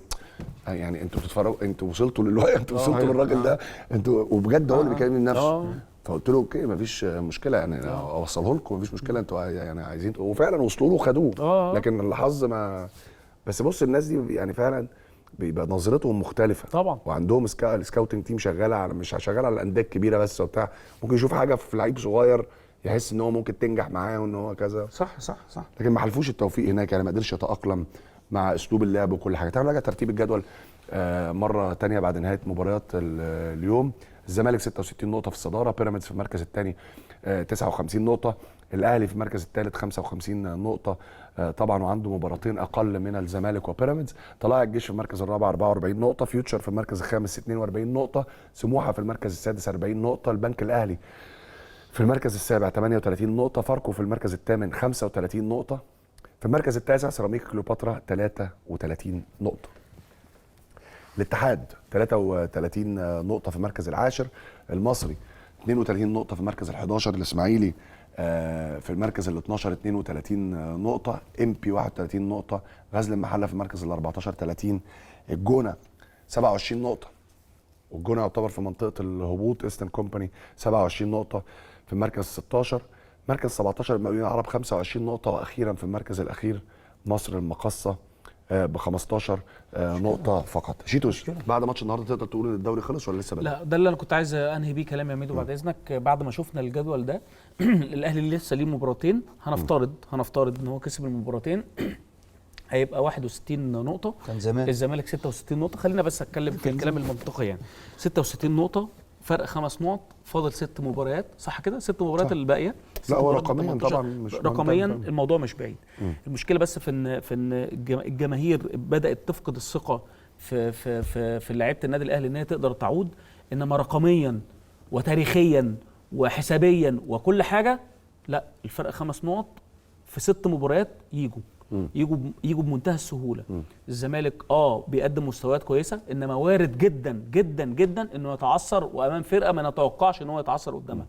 يعني انتوا بتتفرجوا، انتوا وصلتوا للوقت، انتوا وصلتوا للراجل ده، انتوا وبجد هو اللي بيكلمني بنفسه. فقلت له اوكي مفيش مشكله، يعني اوصله لكم مفيش مشكله، انتوا يعني عايزين، وفعلا وصلوا له وخدوه. لكن الحظ ما. بس بص الناس دي يعني فعلا بيبقى نظرتهم مختلفه طبعا، وعندهم السكاوتنج تيم شغاله على، مش شغاله على الانديه الكبيره بس وبتاع، ممكن يشوف حاجه في لعيب صغير يحس ان هو ممكن تنجح معاه وان هو كذا. صح. لكن ما حلفوش التوفيق هناك، يعني ما قدرش يتاقلم مع اسلوب اللعب وكل حاجه. تعالوا نراجع ترتيب الجدول مره ثانيه بعد نهايه مباريات اليوم. الزمالك 66 نقطه في الصداره، بيراميدز في المركز الثاني 59 نقطه، الاهلي في المركز الثالث 55 نقطه طبعا، وعنده مباراتين اقل من الزمالك وبيراميدز. طلائع الجيش في المركز الرابع 44 نقطه، فيوتشر في المركز الخامس 42 نقطه، سموحه في المركز السادس 40 نقطه، البنك الاهلي في المركز السابع 38 نقطه، فاركو في المركز الثامن 35 نقطه، في المركز التاسع سيراميكا كليوباترا 33 نقطه. الاتحاد 33 نقطه في المركز العاشر، المصري 32 نقطه في المركز ال11، الاسماعيلي في المركز ال 12 32 نقطه، امبي 31 نقطه، غزل المحله في المركز ال 14 30، الجونه 27 نقطه والجونه يعتبر في منطقه الهبوط، ايسترن كومباني 27 نقطه في المركز 16، مركز 17 المقاولين العرب 25 نقطه، واخيرا في المركز الاخير مصر المقاصه ب 15 نقطه فقط. شيتوس، بعد ماتش النهارده تقدر تقول ان الدوري خلص ولا لسه بدري؟ لا، ده اللي انا كنت عايز انهي بيه كلامي يا ميدو بعد اذنك. بعد ما شفنا الجدول ده الاهلي لسه ليه مباراتين، هنفترض ان هو كسب المباراتين هيبقى 61 نقطه. كان زمان الزمالك 66 نقطه. خلينا بس اتكلم في الكلام المنطقي يعني. 66 نقطه، فرق 5 نقط، فاضل 6 مباريات، صح كده؟ 6 مباريات الباقيه. لا هو رقميا طبعا مش رقميا الموضوع مش بعيد. المشكله بس في ان الجماهير بدات تفقد الثقه في لعيبه النادي الاهلي ان هي تقدر تعود، انما رقميا وتاريخيا وحسابيا وكل حاجه لا، الفرق 5 نقط في 6 مباريات يجوا بمنتهى السهوله. الزمالك بيقدم مستويات كويسه، انما وارد جدا جدا جدا انه يتعثر وامام فرقه ما نتوقعش ان هو يتعثر قدامها.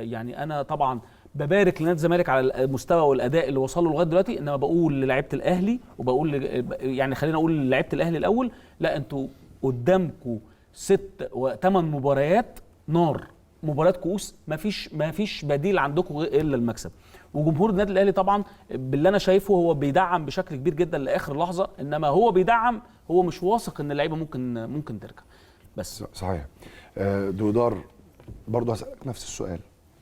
يعني انا طبعا ببارك لنادي الزمالك على المستوى والاداء اللي وصله لغايه دلوقتي، انما بقول للاعيبه الاهلي وبقول يعني خلينا اقول للاعيبه الاهلي الاول، لا انتوا قدامكم 6 و8 مباريات نار، مباريات كؤوس، مفيش بديل عندكم الا المكسب. وجمهور النادي الاهلي طبعا باللي انا شايفه هو بيدعم بشكل كبير جدا لاخر لحظه، انما هو بيدعم، هو مش واثق ان اللعيبه ممكن ترجع. بس صحيح. دودار برضه هسألك نفس السؤال،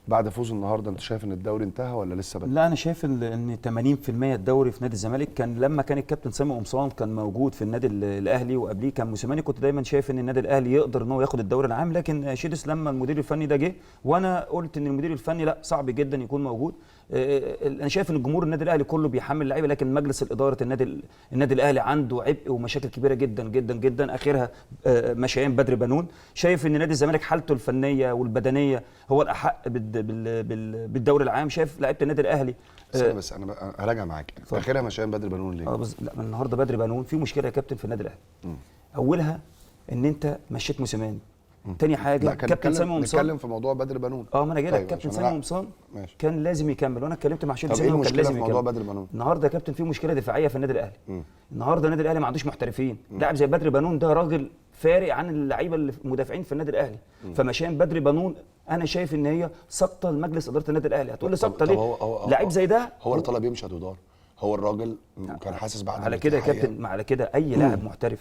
بعد فوز النهارده انت شايف ان الدوري انتهى ولا لسه بدري؟ لا، انا شايف ان 80% الدوري في نادي الزمالك. كان لما كان الكابتن سامي قمصان كان موجود في النادي الاهلي وقبليه كان موسيماني، كنت دايما شايف ان النادي الاهلي يقدر ان هو ياخد الدوري العام. لكن شيدس لما المدير الفني ده جه، وانا قلت ان المدير الفني لا، صعب جدا يكون موجود. انا شايف ان الجمهور النادي الاهلي كله بيحمل اللعيبه، لكن مجلس الاداره النادي الاهلي عنده عبء ومشاكل كبيره جدا جدا جدا، اخرها مشيان بدر بنون. شايف ان نادي الزمالك حالته الفنيه والبدنيه هو الاحق بالدوري العام. شايف لعيبه النادي الاهلي بس انا هراجع معاك، اخرها مشيان بدر بنون ليه؟ لا، من النهارده بدر بنون في مشكله يا كابتن في النادي الاهلي. اولها ان انت مشيت موسيماني. تاني حاجه كابتن سامي قمصان، نتكلم في موضوع بدر بنون. ما انا جاي لك. كابتن سامي قمصان كان لازم يكمل، وانا اتكلمت مع شيخ سامي كان لازم يكمل. موضوع بدر بنون النهارده يا كابتن في مشكله دفاعيه في النادي الاهلي. النهارده النادي الاهلي ما عندوش محترفين. لاعب زي بدر بنون ده راجل فارق عن اللعيبه المدافعين في النادي الاهلي. فمشان بدر بنون انا شايف ان هي سقطه لمجلس اداره النادي الاهلي. هتقول لي سقطه ليه؟ لعيب زي ده هو اللي طلب يمشي يا دودار، هو الراجل كان حاسس بعد على كده يا كابتن. على كده اي لاعب محترف،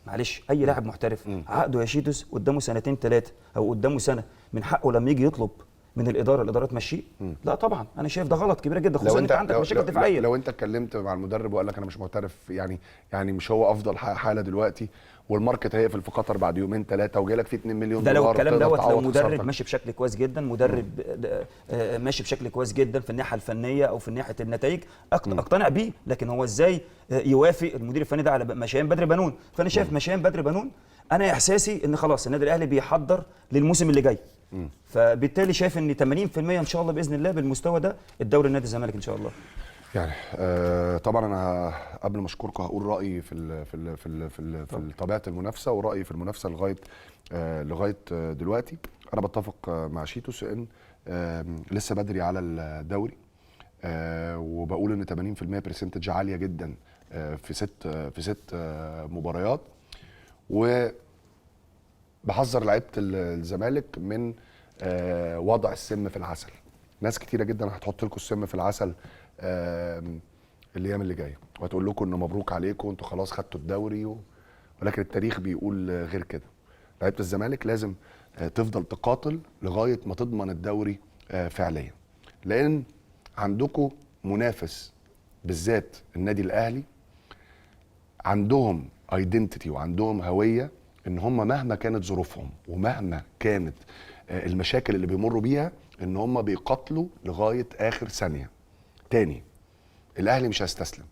معلش، اي لاعب محترف عقده يا شيتوس قدامه 2 3 سنين او قدامه سنه، من حقه لما يجي يطلب من الاداره تمشيه؟ لا طبعا، انا شايف ده غلط كبيره جدا، خصوصا انت عندك مشاكل دفاعيه. لو انت اتكلمت مع المدرب وقال لك انا مش معترف، يعني مش هو افضل حاله دلوقتي، والماركت هيقفل في قطر بعد 2 3 وجاي لك فيه 2 مليون دولار، ده لو الكلام دوت لو مدرب ماشي بشكل كويس جدا، مدرب ماشي بشكل كويس جدا في الناحيه الفنيه او في ناحيه النتائج، اقتنع بيه. لكن هو ازاي يوافق المدير الفني ده على مشيان بدر بنون؟ فانا شايف مشيان بدر بنون، انا احساسي ان خلاص النادي الاهلي بيحضر للموسم اللي جاي. فبالتالي شايف ان 80% ان شاء الله باذن الله بالمستوى ده الدوري النادي الزمالك ان شاء الله. يعني طبعا انا قبل ما اشكركم هقول رايي في طبيعه المنافسه ورايي في المنافسه لغايه دلوقتي. انا بتفق مع شيتوس ان لسه بدري على الدوري، وبقول ان 80% برسنتج عاليه جدا في ست مباريات، وبحذر لعيبه الزمالك من وضع السم في العسل. ناس كتيره جدا هتحط لكم السم في العسل الايام اللي جايه وهتقول لكم ان مبروك عليكم انتوا خلاص خدتوا الدوري ولكن التاريخ بيقول غير كده. لعيبه الزمالك لازم تفضل تقاتل لغايه ما تضمن الدوري فعليا، لان عندكم منافس بالذات النادي الاهلي عندهم ايدنتيتي وعندهم هويه، ان هم مهما كانت ظروفهم ومهما كانت المشاكل اللي بيمروا بيها ان هم بيقاتلوا لغايه اخر ثانيه. تاني، الاهلي مش هيستسلم،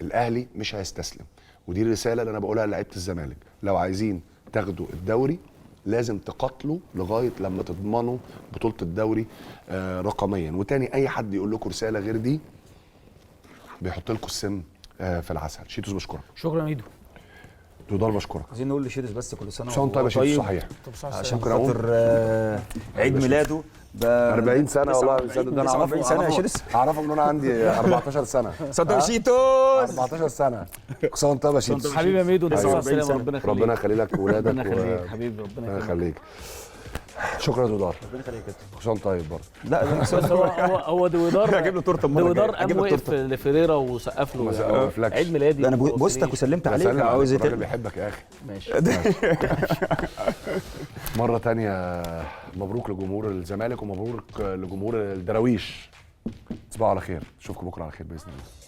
الاهلي مش هيستسلم، ودي الرساله اللي انا بقولها لعيبه الزمالك. لو عايزين تاخدوا الدوري لازم تقاتلوا لغايه لما تضمنوا بطوله الدوري رقميا. وتاني، اي حد يقول لكم رساله غير دي بيحط لكم السم في العسل. شيتوس بشكرك. شكرا ميدو. دودار بشكرك. عايزين نقول لشيتوس بس كل سنه وانت طيب يا شيتوس. صحيح عشان خاطر عيد ميلاده ده 40 سنه والله. 49 ده انا 49 سنه يا شرس. اعرفه من وانا عندي 14 سنه. ساتوشيتوس 14 سنه. كل سنه وانت طيب يا شيتوس. حبيبي يا ميدو، أيوة. نسال 40 السلامه. سنة. ربنا يخليك. ربنا يخلي لك ولادك. ربنا يخليك حبيبي، ربنا ربنا يخليك. يخليك. شكرا يا دودار. ربنا يخليك يا كابتن. كل سنه وانت طيب برضه. لا بس هو دويدار هجيب له تورته المرة دويدار الجاية. قام هجيب له وقف تورته. لفريرا وسقف ما له وقفلكش. عيد ميلادي. ده انا بوستك وسلمت عليك. سلم عليك، عاوز ايه الراجل تاني؟ بيحبك يا اخي. ماشي. مره تانية مبروك لجمهور الزمالك ومبروك لجمهور الدراويش. تصبحوا على خير، اشوفكم بكره على خير باذن الله.